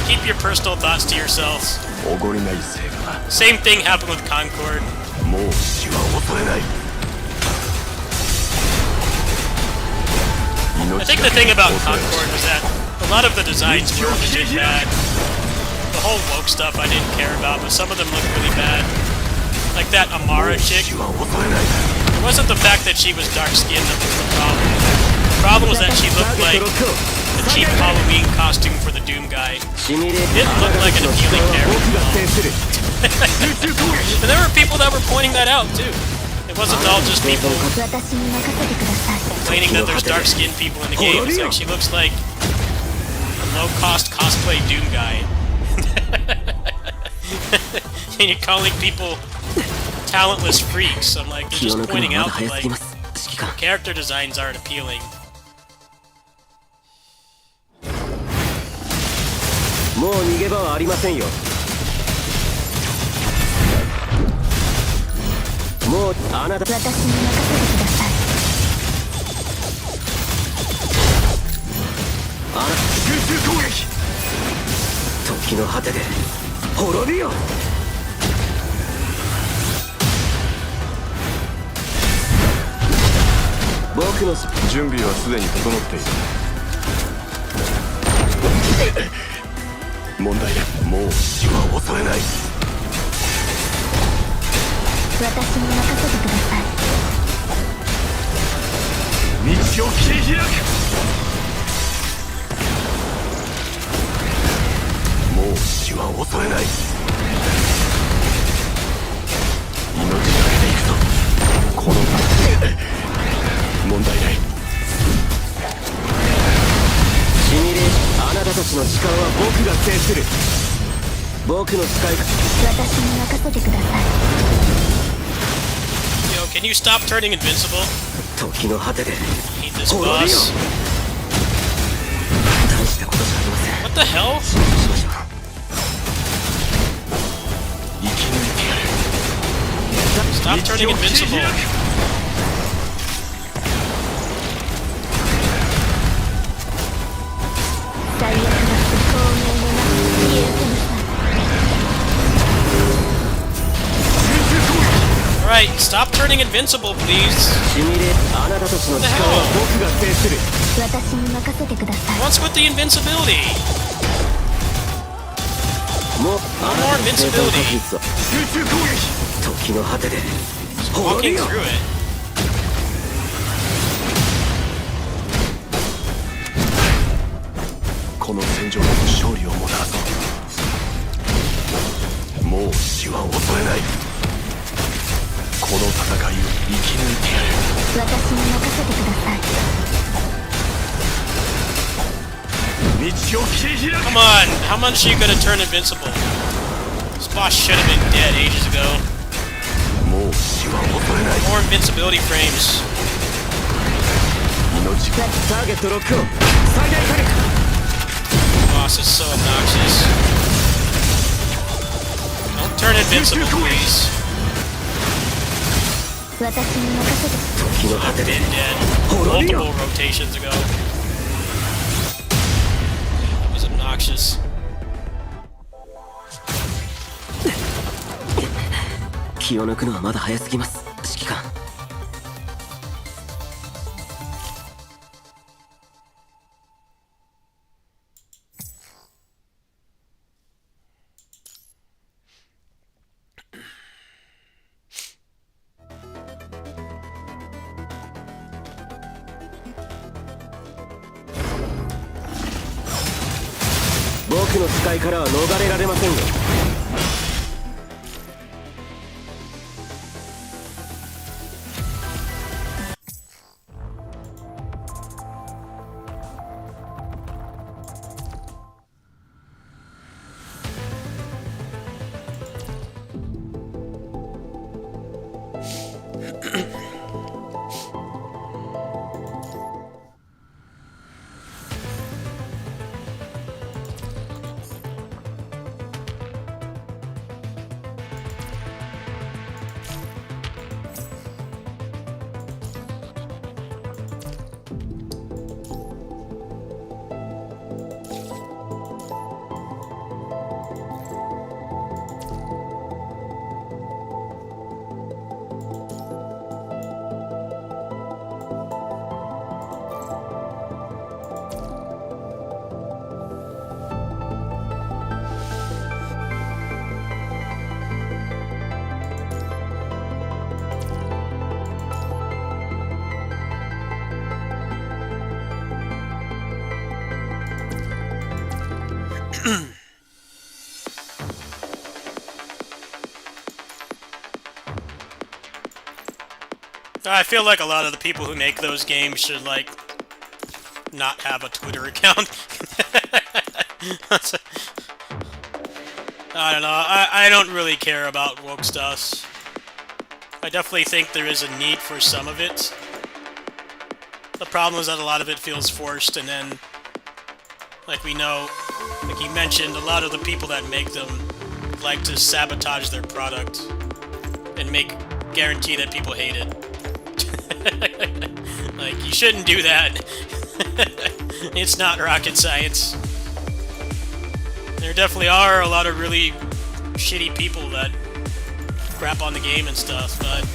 Keep your personal thoughts to yourselves. おごりない成果だ。 Same thing happened with Concord. もう死は恐れない。 I think the thing about Concord was that a lot of the designs were legit bad. The whole woke stuff I didn't care about, but some of them looked really bad. Like that Amara chick. 死は恐れない。 It wasn't the fact that she was dark-skinned that was the problem. The problem was that she looked like a cheap Halloween costume for the Doom guy. シミュレーシ Didn't ョン、あ look なた like たち an の時間 appealing は僕が character. 制する。 And there were people that were pointing that out too. It wasn't all just people 私に任せてください。 complaining that there's dark-skinned people in the game. It's like she looks like a low-cost cosplay Doom guy. And you're calling people talentless freaks. I'm like, you're 気を just 抜くの pointing はまだ out that 早す like ぎます。指揮官、 character designs aren't appealing. もう逃げ場はありませんよ。もうあなた、私に任せてください。あな集中攻撃。時の果てで滅びよ。僕の準備はすでに整っている。問題ない。もう死は恐れない。私に任せてください。道を切り開く。もう死は恐れない。命がけで行くぞ。この問題ない。シミュレーション、あなたたちの時間は僕が制する。僕の使い方、私に任せてください。 Yo, can you stop turning invincible? 時の果てで Hate this 滅びよ。 boss. 大したことじゃありません。 What the hell? 集中しましょう。生き抜いてやる。 Stop turning invincible. 最悪な不公明の中に消えてなさい。 Alright, stop turning invincible, please. シミュレー、あなたたちの時間は僕が制する。私に任せてください。 What's with the invincibility? もう No あ more なたの生存 invincibility. 確率は集中攻撃。時の果てで滅び Walking よ。 through it. この戦場で勝利をもたらそう。もう死は恐れない。この戦いを生き抜いてやる。私に任せてください。道を切り開く。 Come on, how much are you gonna turn invincible? This boss should have been dead ages ago. もう死は恐れない More invincibility frames. 命がターゲットロックオン最大火力 Boss is so obnoxious. Don't turn invincible, please. 私に任せて。時の果 I've てで been dead multiple rotations ago. It was obnoxious. 気を抜くのはまだ早すぎます指揮官僕の使いからは逃れられませんよI feel like a lot of the people who make those games should, like, not have a Twitter account. I don't know. I don't really care about woke stuff. I definitely think there is a need for some of it. The problem is that a lot of it feels forced, and then, like we know, like you mentioned, a lot of the people that make them like to sabotage their product and guarantee that people hate it. Like, you shouldn't do that. It's not rocket science. There definitely are a lot of really shitty people that crap on the game and stuff, but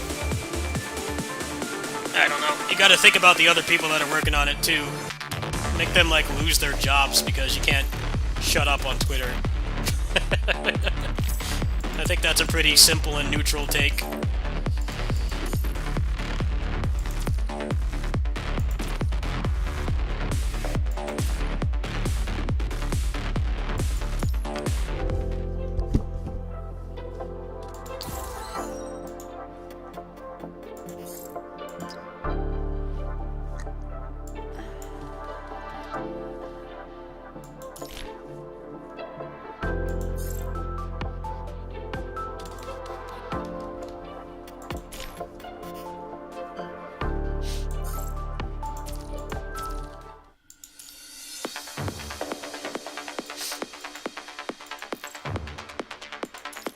I don't know. You gotta think about the other people that are working on it, too. Make them, like, lose their jobs because you can't shut up on Twitter. I think that's a pretty simple and neutral take.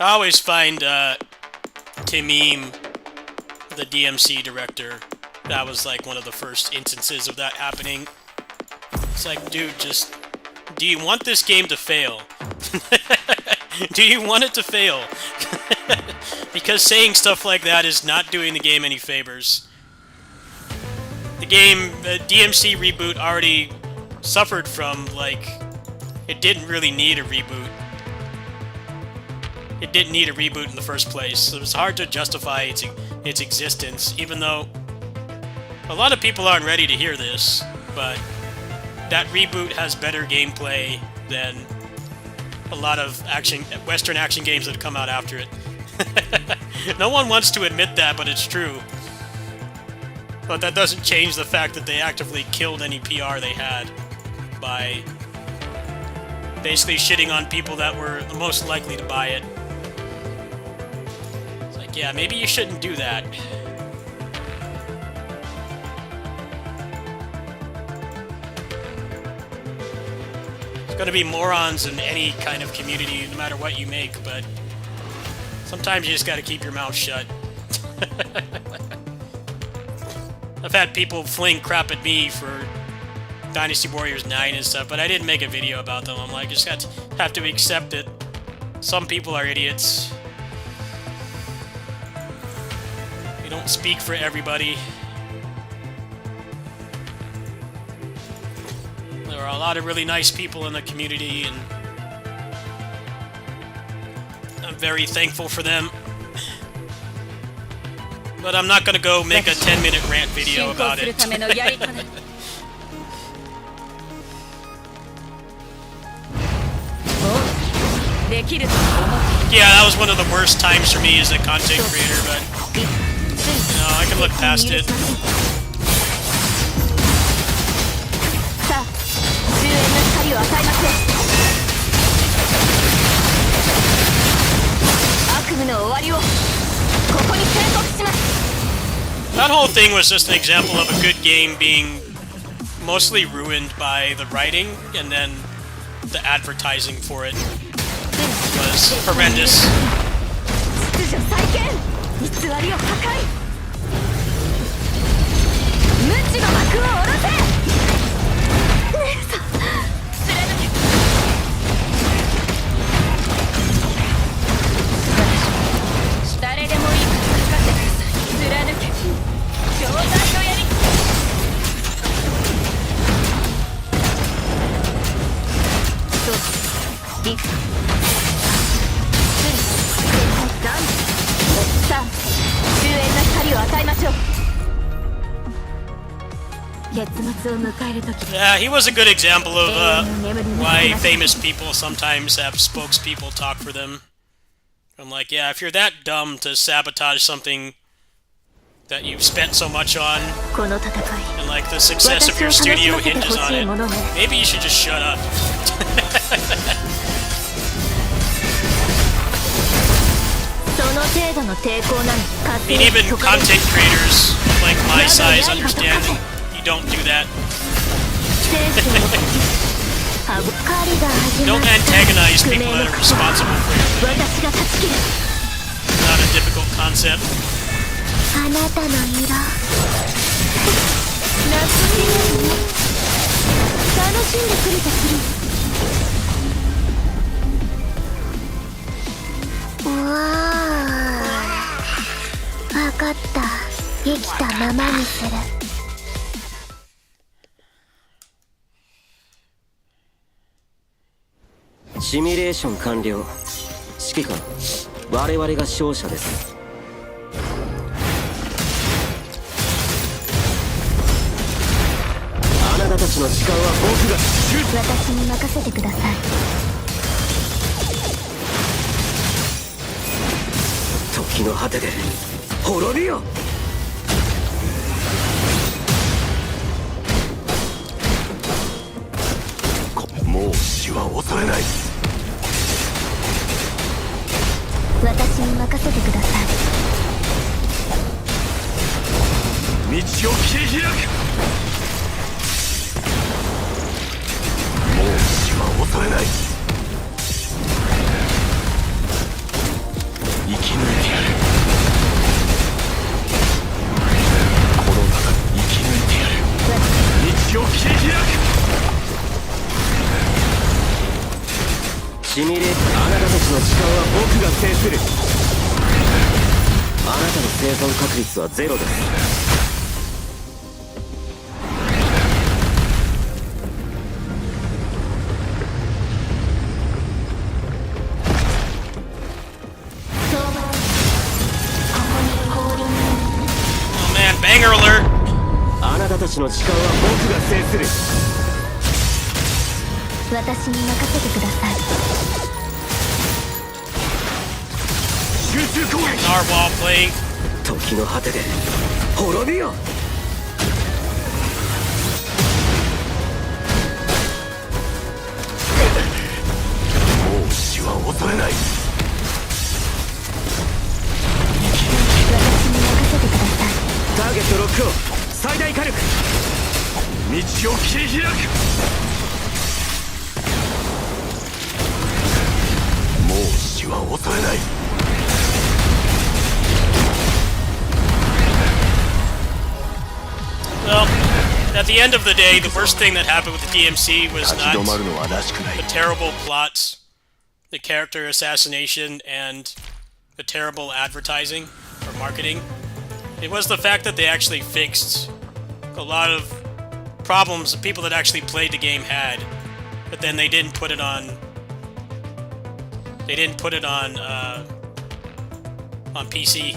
I always find Timim, the DMC director, that was like one of the first instances of that happening. It's like, dude, just... do you want this game to fail? Do you want it to fail? Because saying stuff like that is not doing the game any favors. The game, the DMC reboot already suffered from, like... it didn't really need a reboot. It didn't need a reboot in the first place, so it was hard to justify its existence, even though a lot of people aren't ready to hear this, but that reboot has better gameplay than a lot of Western action games that have come out after it. No one wants to admit that, but it's true. But that doesn't change the fact that they actively killed any PR they had by basically shitting on people that were the most likely to buy it. Like, yeah, maybe you shouldn't do that. There's gonna be morons in any kind of community, no matter what you make, but sometimes you just gotta keep your mouth shut. I've had people fling crap at me for Dynasty Warriors 9 and stuff, but I didn't make a video about them. I'm like, just have to accept it. Some people are idiots. You don't speak for everybody. There are a lot of really nice people in the community, and I'm very thankful for them. But I'm not gonna go make a 10-minute rant video about it. Yeah, that was one of the worst times for me as a content creator, but no, I can look past it. That whole thing was just an example of a good game being mostly ruined by the writing, and then the advertising for it was horrendous. Yeah, he was a good example of why famous people sometimes have spokespeople talk for them. I'm like, yeah, if you're that dumb to sabotage something that you've spent so much on, and like the success of your studio hinges on it, maybe you should just shut up. I mean, even content creators like my size understand that you don't do that. Don't antagonize people that are responsible for your thing. Not a difficult concept.シミュレーション完了。指揮官、我々が勝者です。あなたたちの時間は僕が私に任せてください。時の果てで滅びよ。もう死は恐れない。私に任せてください。道を切り開く。もう死は恐れない。生き抜いてやる。この戦い生き抜いてやる。道を切り開く。シミュレーション、あなたたちの時間は僕が制する。あなたの生存確率はゼロです。Oh man, banger alert! あなたたちの時間は僕が制する。私に任せてください。Narwhal playing. 時の果てで滅びよ。もう死は恐れない。生き力を最大火力。道を切り開く。もう死は恐れない。Well, at the end of the day, the worst thing that happened with the DMC was 立ち止ま not るのはらしくない。 the terrible plots, the character assassination, and the terrible advertising or marketing. It was the fact that they actually fixed a lot of problems the people that actually played the game had, but then they didn't put it on. They didn't put it on PC.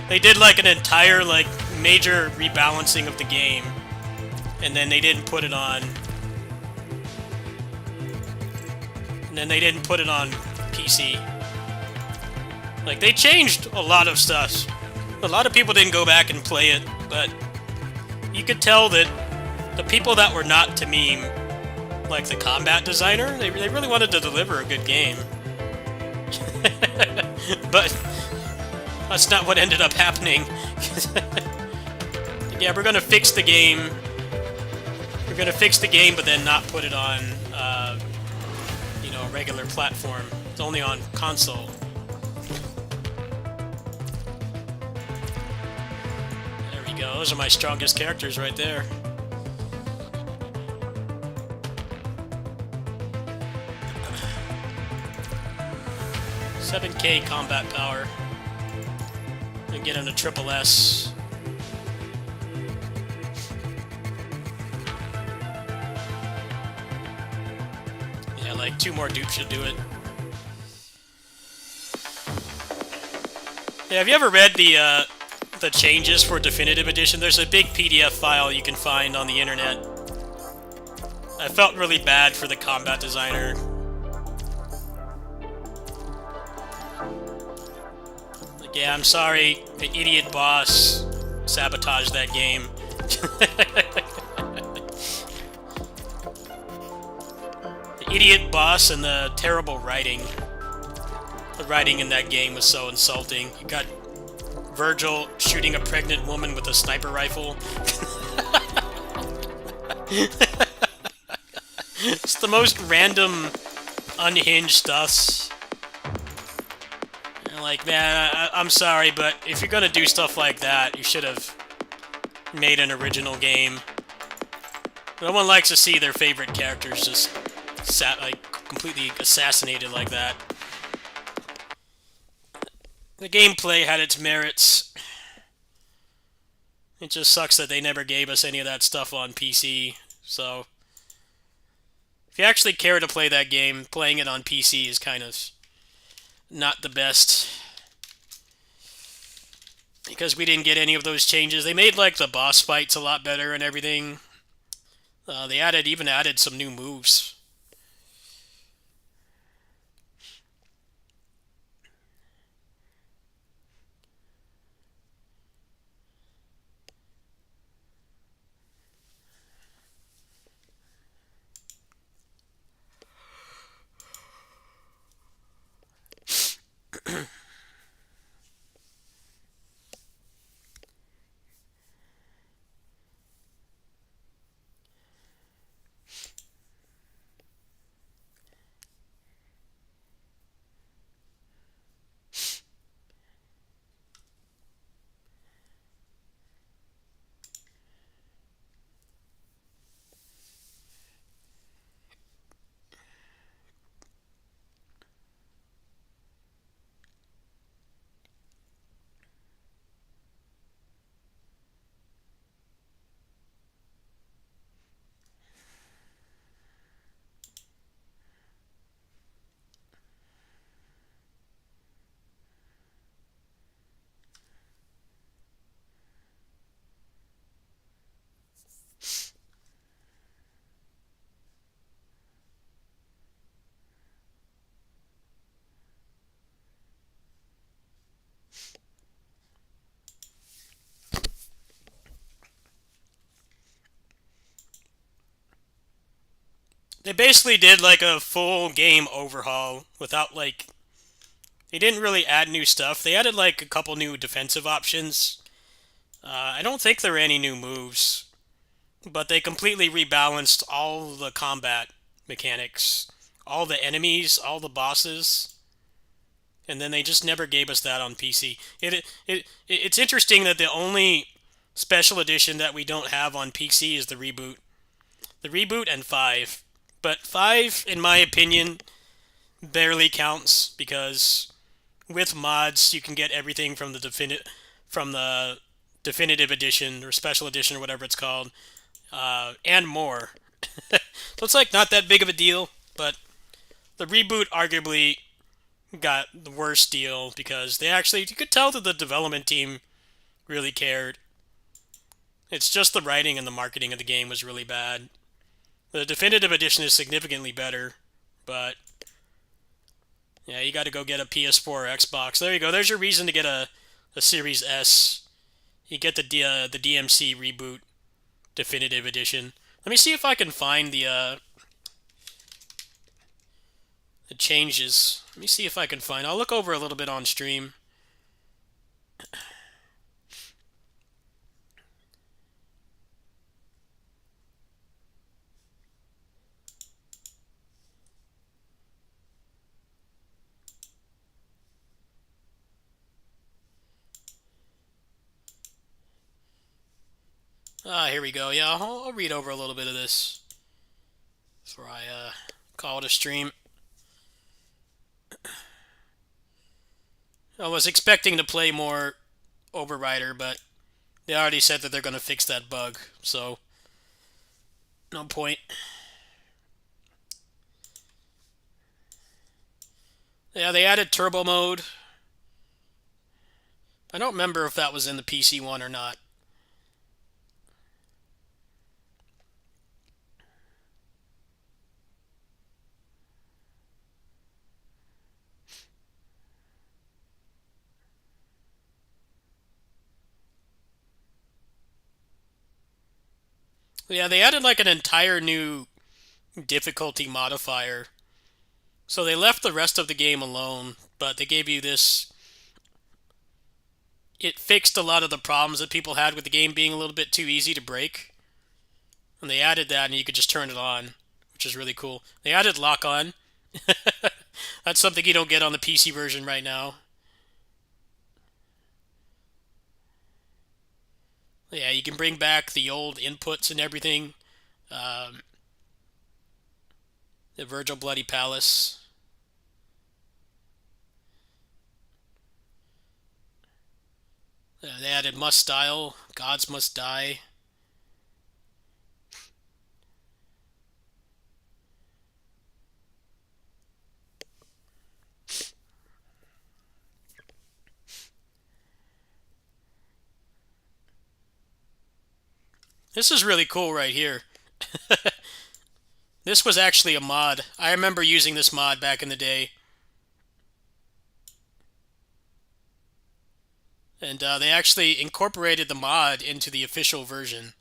They did like an entire like major rebalancing of the game, and then they didn't put it on. And then they didn't put it on PC. Like, they changed a lot of stuff. A lot of people didn't go back and play it, but you could tell that the people that were not to meme, like the combat designer, they really wanted to deliver a good game. But that's not what ended up happening. Yeah, we're gonna fix the game. We're gonna fix the game, but then not put it on, you know, a regular platform. It's only on console. There we go. Those are my strongest characters right there. $7K combat power. And get into triple S. Yeah, like 2 more dupes should do it. Yeah, have you ever read the changes for Definitive Edition? There's a big PDF file you can find on the internet. I felt really bad for the combat designer. Like, yeah, I'm sorry, the idiot boss sabotaged that game. The idiot boss and the terrible writing. The writing in that game was so insulting. You got Virgil shooting a pregnant woman with a sniper rifle. It's the most random, unhinged stuff. And like, man, I'm sorry, but if you're gonna do stuff like that, you should have made an original game. No one likes to see their favorite characters just completely assassinated like that. The gameplay had its merits. It just sucks that they never gave us any of that stuff on PC, so if you actually care to play that game, playing it on PC is kind of not the best. Because we didn't get any of those changes. They made, like, the boss fights a lot better and everything. They even added some new moves. They basically did like a full game overhaul without like... They didn't really add new stuff. They added like a couple new defensive options. I don't think there are any new moves, but they completely rebalanced all the combat mechanics, all the enemies, all the bosses, and then they just never gave us that on PC. It's interesting that the only special edition that we don't have on PC is the reboot. The reboot and 5. But 5, in my opinion, barely counts because with mods you can get everything from the definitive edition or special edition or whatever it's called, and more. So it's like not that big of a deal, but the reboot arguably got the worst deal because they actually, you could tell that the development team really cared. It's just the writing and the marketing of the game was really bad. The definitive edition is significantly better, but yeah, you got to go get a PS4 or Xbox. There you go. There's your reason to get a Series S. You get the DMC reboot definitive edition. Let me see if I can find the changes. Let me see if I can find. I'll look over a little bit on stream. Here we go. Yeah, I'll read over a little bit of this before I call it a stream. I was expecting to play more OverRider, but they already said that they're going to fix that bug, so no point. Yeah, they added turbo mode. I don't remember if that was in the PC one or not. Yeah, they added like an entire new difficulty modifier. So they left the rest of the game alone, but they gave you this. It fixed a lot of the problems that people had with the game being a little bit too easy to break. And they added that, and you could just turn it on, which is really cool. They added lock on. That's something you don't get on the PC version right now. Yeah, you can bring back the old inputs and everything. Um, the Virgil Bloody Palace. They added must style. Gods must die. This is really cool right here. This was actually a mod. I remember using this mod back in the day. And they actually incorporated the mod into the official version.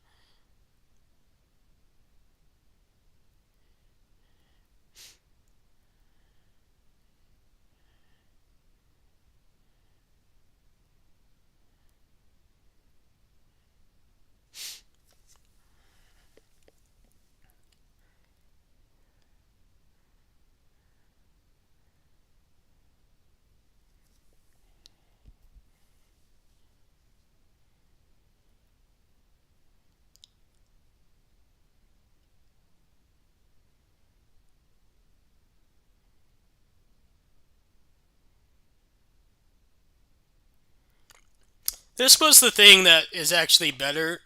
This was the thing that is actually better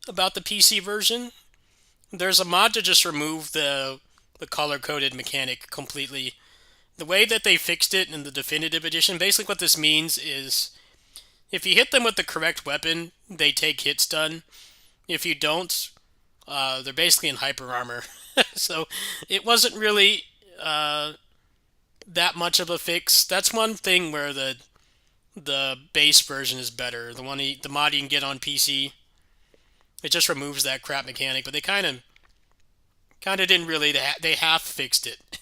about the PC version. There's a mod to just remove the color-coded mechanic completely. The way that they fixed it in the definitive edition, basically what this means is if you hit them with the correct weapon, they take hit stun. If you don't, they're basically in hyper armor. So it wasn't really that much of a fix. That's one thing where the base version is better. The mod you can get on PC, it just removes that crap mechanic. But they kind of didn't really. They half fixed it.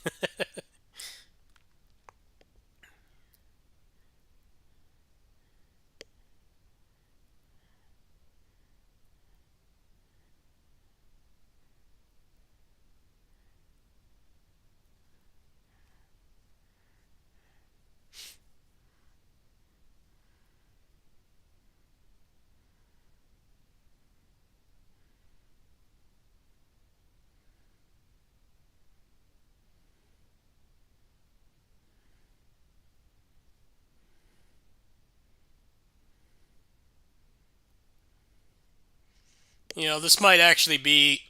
You know, this might actually be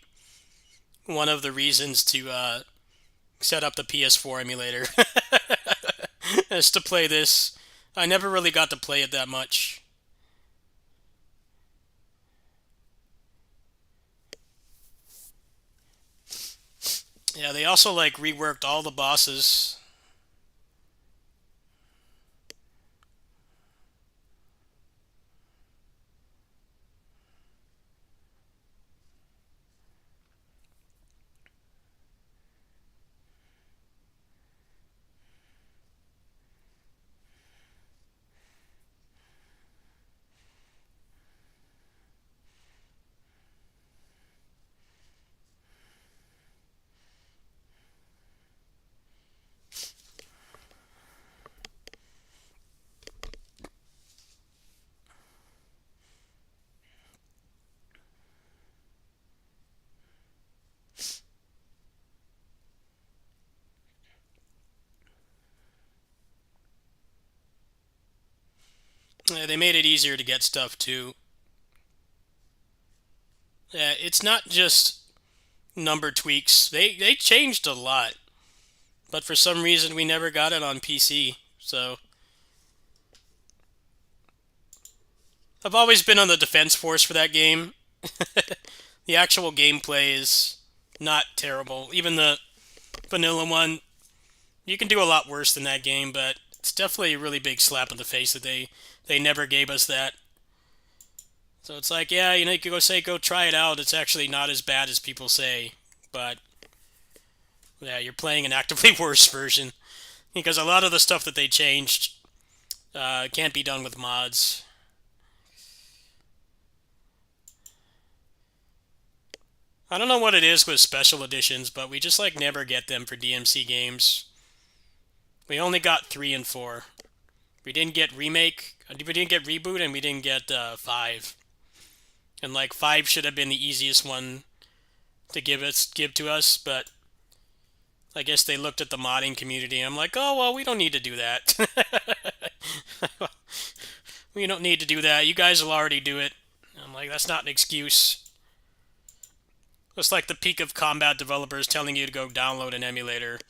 one of the reasons to set up the PS4 emulator. Is to play this. I never really got to play it that much. Yeah, they also like reworked all the bosses. Yeah, they made it easier to get stuff too. Yeah, it's not just number tweaks. They changed a lot, but for some reason we never got it on PC. So I've always been on the defense force for that game. The actual gameplay is not terrible. Even the vanilla one, you can do a lot worse than that game, but it's definitely a really big slap in the face that they never gave us that. So it's like, yeah, you know, you could go try it out. It's actually not as bad as people say, but yeah, you're playing an actively worse version because a lot of the stuff that they changed can't be done with mods. I don't know what it is with special editions, but we just like never get them for DMC games. We only got 3 and 4. We didn't get remake, we didn't get reboot, and we didn't get 5. And like 5 should have been the easiest one to give to us, but I guess they looked at the modding community and I'm like, oh well, we don't need to do that. We don't need to do that. You guys will already do it. I'm like, that's not an excuse. It's like the peak of combat developers telling you to go download an emulator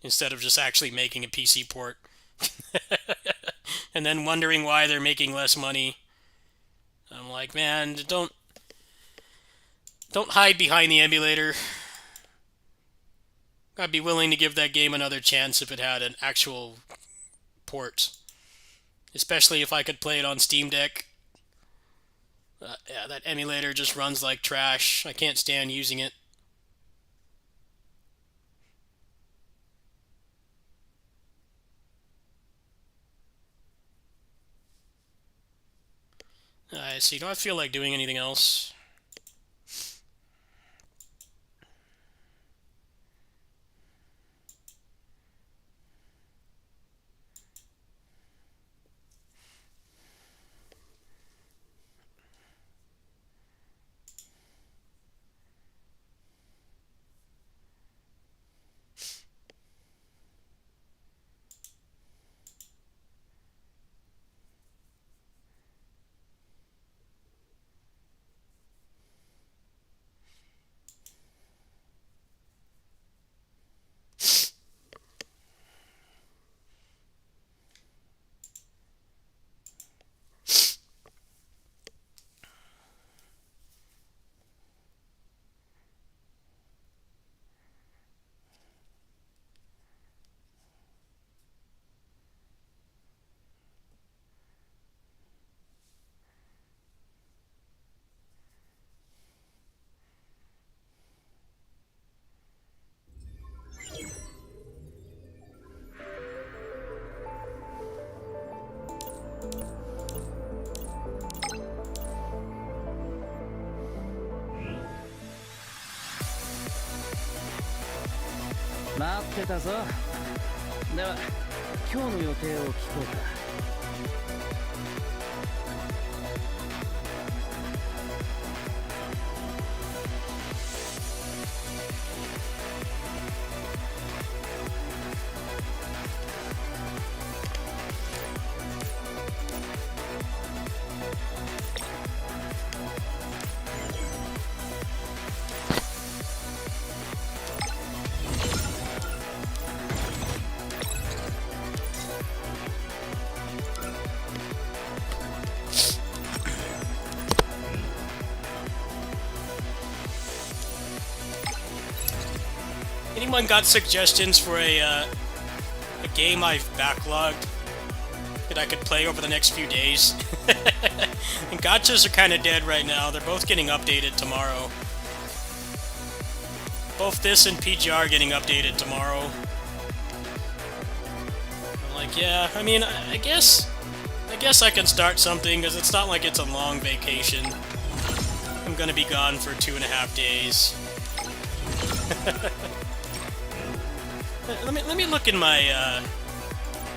instead of just actually making a PC port. And then wondering why they're making less money. I'm like, man, don't hide behind the emulator. I'd be willing to give that game another chance if it had an actual port. Especially if I could play it on Steam Deck. Yeah, that emulator just runs like trash. I can't stand using it. I see. Don't I feel like doing anything else?待ってたぞ。では今日の予定を聞こうか。anyone got suggestions for a game I've backlogged that I could play over the next few days? And gotchas are kind of dead right now. They're both getting updated tomorrow. Both this and PGR are getting updated tomorrow. I'm like, yeah, I mean, I guess I can start something, because it's not like it's a long vacation. I'm gonna be gone for 2.5 days. let me look in my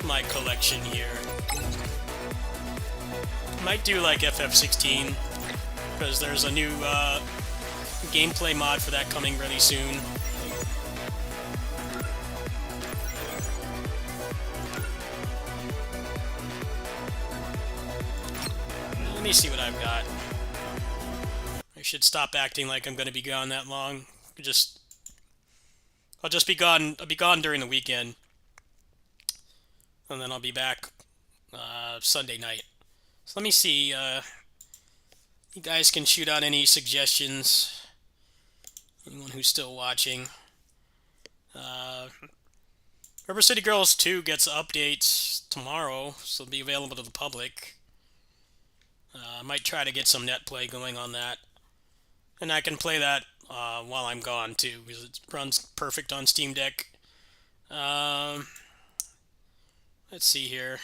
my collection here. Might do like FF16, because there's a new gameplay mod for that coming really soon. Let me see what I've got. I should stop acting like I'm going to be gone that long. I'll just be gone. I'll be gone during the weekend, and then I'll be back Sunday night. So let me see. You guys can shoot out any suggestions. Anyone who's still watching. River City Girls 2 gets updates tomorrow, so it'll be available to the public. I might try to get some net play going on that. And I can play that while I'm gone, too, because it runs perfect on Steam Deck. Let's see here.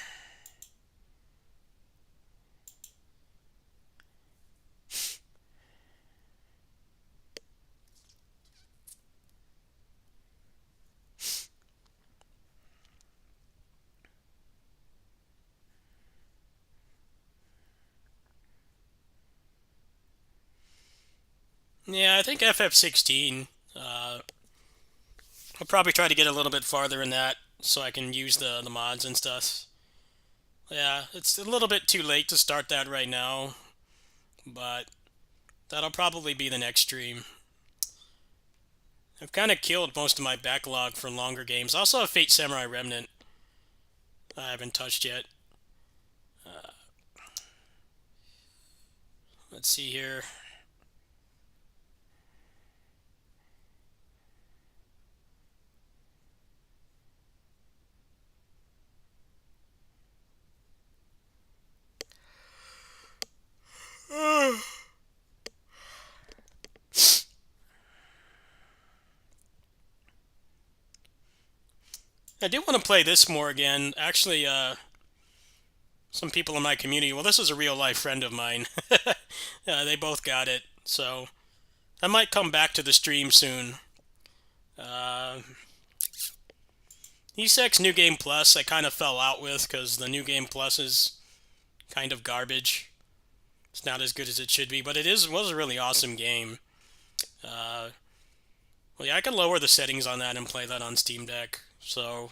Yeah, I think FF16. I'll probably try to get a little bit farther in that so I can use the mods and stuff. Yeah, it's a little bit too late to start that right now, but that'll probably be the next stream. I've kind of killed most of my backlog for longer games. I also have Fate Samurai Remnant I haven't touched yet. Let's see here. I do want to play this more again. Actually, some people in my community, well, this is a real life friend of mine. They both got it, so I might come back to the stream soon. ESEX New Game Plus I kind of fell out with, because the New Game Plus is kind of garbage. It's not as good as it should be, but it was a really awesome game. Well, yeah, I can lower the settings on that and play that on Steam Deck. So,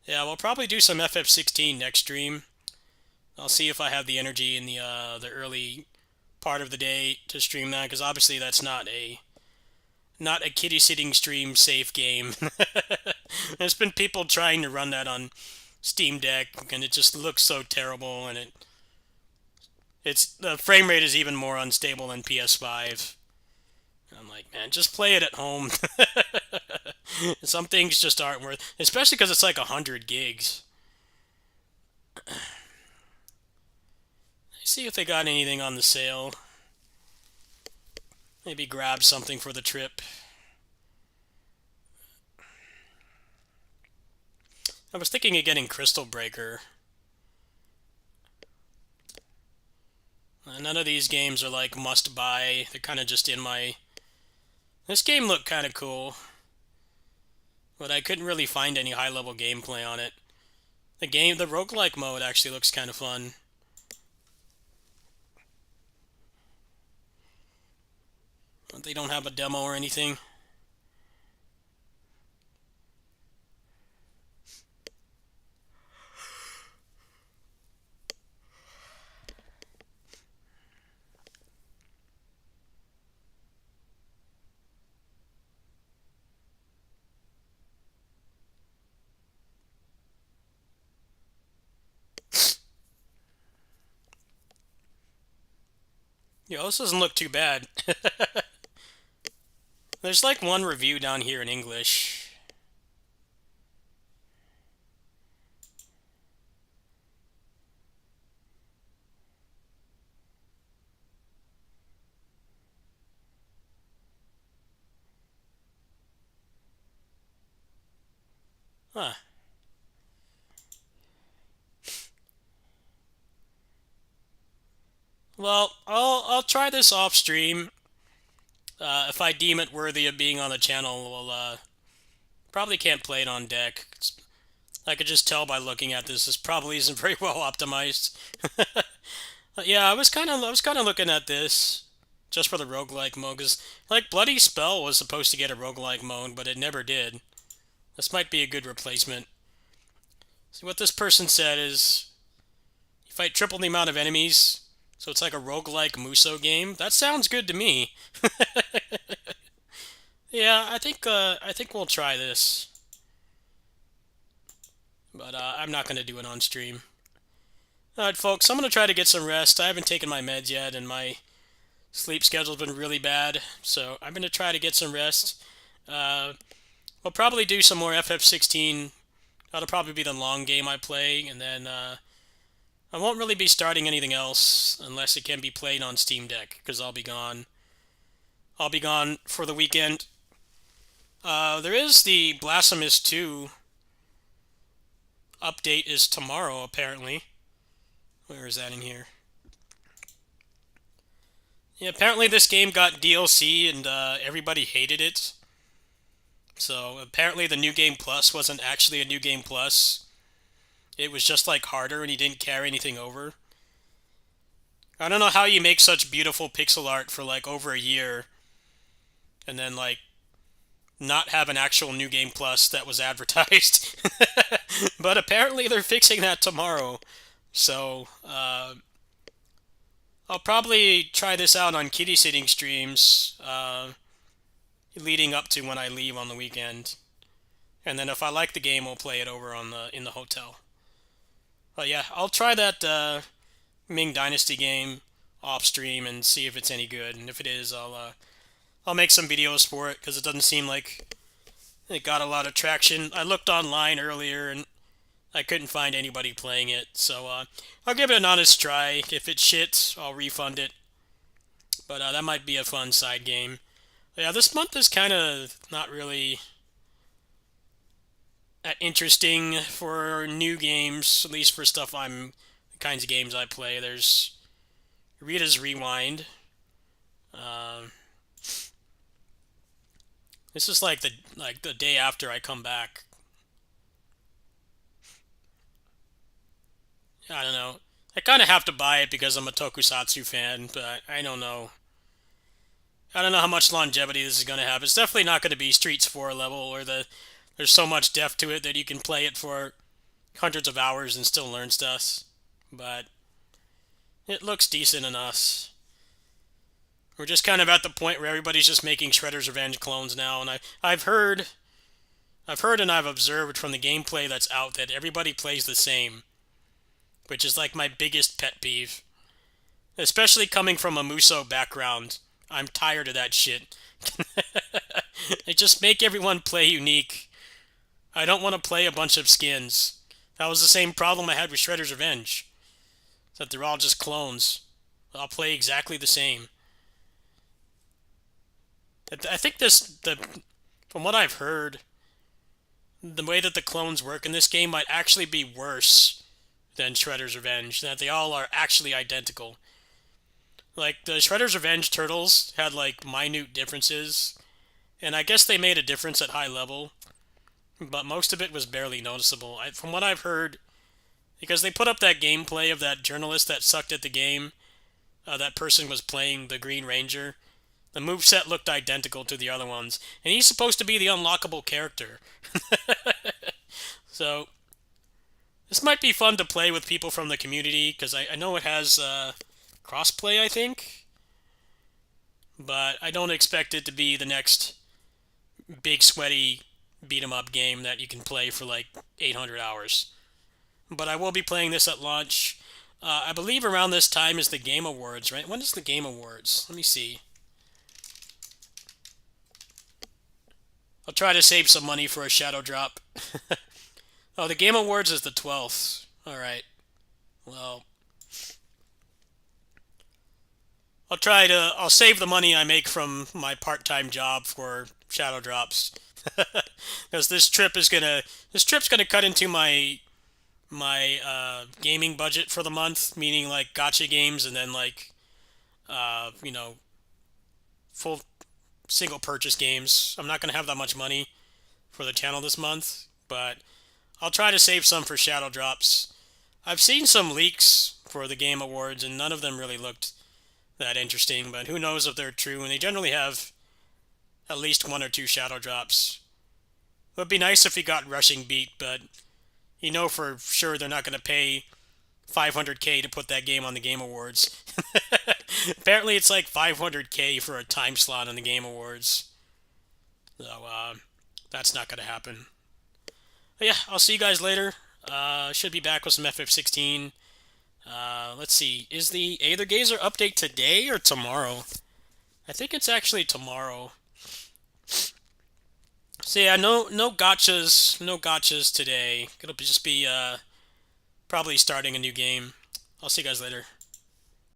yeah, we'll probably do some FF16 next stream. I'll see if I have the energy in the early part of the day to stream that, because obviously that's not a kitty sitting stream safe game. There's been people trying to run that on Steam Deck, and it just looks so terrible, and the frame rate is even more unstable than PS5. I'm like, man, just play it at home. Some things just aren't worth, especially because it's like 100 gigs. See if they got anything on the sale. Maybe grab something for the trip. I was thinking of getting Crystal Breaker. None of these games are like must buy. They're kind of just in my... This game looked kind of cool, but I couldn't really find any high-level gameplay on it. The roguelike mode actually looks kind of fun. They don't have a demo or anything. Yo, this doesn't look too bad. There's like one review down here in English. Huh. Well, I'll try this off stream. If I deem it worthy of being on the channel, probably can't play it on deck. I could just tell by looking at this. This probably isn't very well optimized. Yeah, I was kind of looking at this just for the roguelike mode, because like Bloody Spell was supposed to get a roguelike mode, but it never did. This might be a good replacement. See, what this person said is you fight triple the amount of enemies, so it's like a roguelike Muso game. That sounds good to me. Yeah, I think we'll try this, but I'm not gonna do it on stream. All right, folks, I'm gonna try to get some rest. I haven't taken my meds yet, and my sleep schedule's been really bad, so I'm gonna try to get some rest. Uh, I'll probably do some more FF16. That'll probably be the long game I play, and then I won't really be starting anything else unless it can be played on Steam Deck, because I'll be gone. I'll be gone for the weekend. There is the Blasphemous 2 update is tomorrow, apparently. Where is that in here? Yeah, apparently this game got DLC and everybody hated it. So apparently the New Game Plus wasn't actually a New Game Plus. It was just like harder and you didn't carry anything over. I don't know how you make such beautiful pixel art for like over a year and then like not have an actual New Game Plus that was advertised. But apparently they're fixing that tomorrow. So I'll probably try this out on kitty sitting streams leading up to when I leave on the weekend. And then if I like the game, we'll play it over on in the hotel. But yeah, I'll try that Ming Dynasty game off stream and see if it's any good. And if it is, I'll make some videos for it because it doesn't seem like it got a lot of traction. I looked online earlier and I couldn't find anybody playing it. So I'll give it an honest try. If it's shit, I'll refund it. But that might be a fun side game. Yeah, this month is kind of not really interesting for new games, at least for stuff the kinds of games I play. There's Rita's Rewind. Um, this is like the day after I come back. I don't know. I kind of have to buy it because I'm a Tokusatsu fan, but I don't know. I don't know how much longevity this is going to have. It's definitely not going to be Streets 4 level, where there's so much depth to it that you can play it for hundreds of hours and still learn stuff. But it looks decent enough. We're just kind of at the point where everybody's just making Shredder's Revenge clones now, and I've heard and I've observed from the gameplay that's out that everybody plays the same, which is like my biggest pet peeve. Especially coming from a Muso background. I'm tired of that shit. They just make everyone play unique. I don't want to play a bunch of skins. That was the same problem I had with Shredder's Revenge. That they're all just clones. I'll play exactly the same. I think from what I've heard, the way that the clones work in this game might actually be worse than Shredder's Revenge. That they all are actually identical. Like, the Shredder's Revenge turtles had, like, minute differences, and I guess they made a difference at high level, but most of it was barely noticeable. From what I've heard, because they put up that gameplay of that journalist that sucked at the game, that person was playing the Green Ranger, the moveset looked identical to the other ones, and he's supposed to be the unlockable character. So, this might be fun to play with people from the community, because I know it has crossplay, I think, but I don't expect it to be the next big sweaty beat 'em up game that you can play for like 800 hours. But I will be playing this at launch. I believe around this time is the Game Awards, right? When is the Game Awards? Let me see. I'll try to save some money for a shadow drop. Oh, the Game Awards is the 12th. Alright. Well, I'll save the money I make from my part-time job for shadow drops. Because this trip's gonna cut into my gaming budget for the month, meaning like gotcha games and then like you know, full single purchase games. I'm not gonna have that much money for the channel this month, but I'll try to save some for shadow drops. I've seen some leaks for the Game Awards, and none of them really looked that interesting, but who knows if they're true, and they generally have at least one or two shadow drops. It would be nice if we got Rushing Beat, but you know for sure they're not going to pay 500k to put that game on the Game Awards. Apparently it's like 500k for a time slot on the Game Awards. So, that's not going to happen. But yeah, I'll see you guys later. Should be back with some FF16. Let's see. Is the Aether Gazer update today or tomorrow? I think it's actually tomorrow. So yeah, no gotchas today. It'll just be probably starting a new game. I'll see you guys later.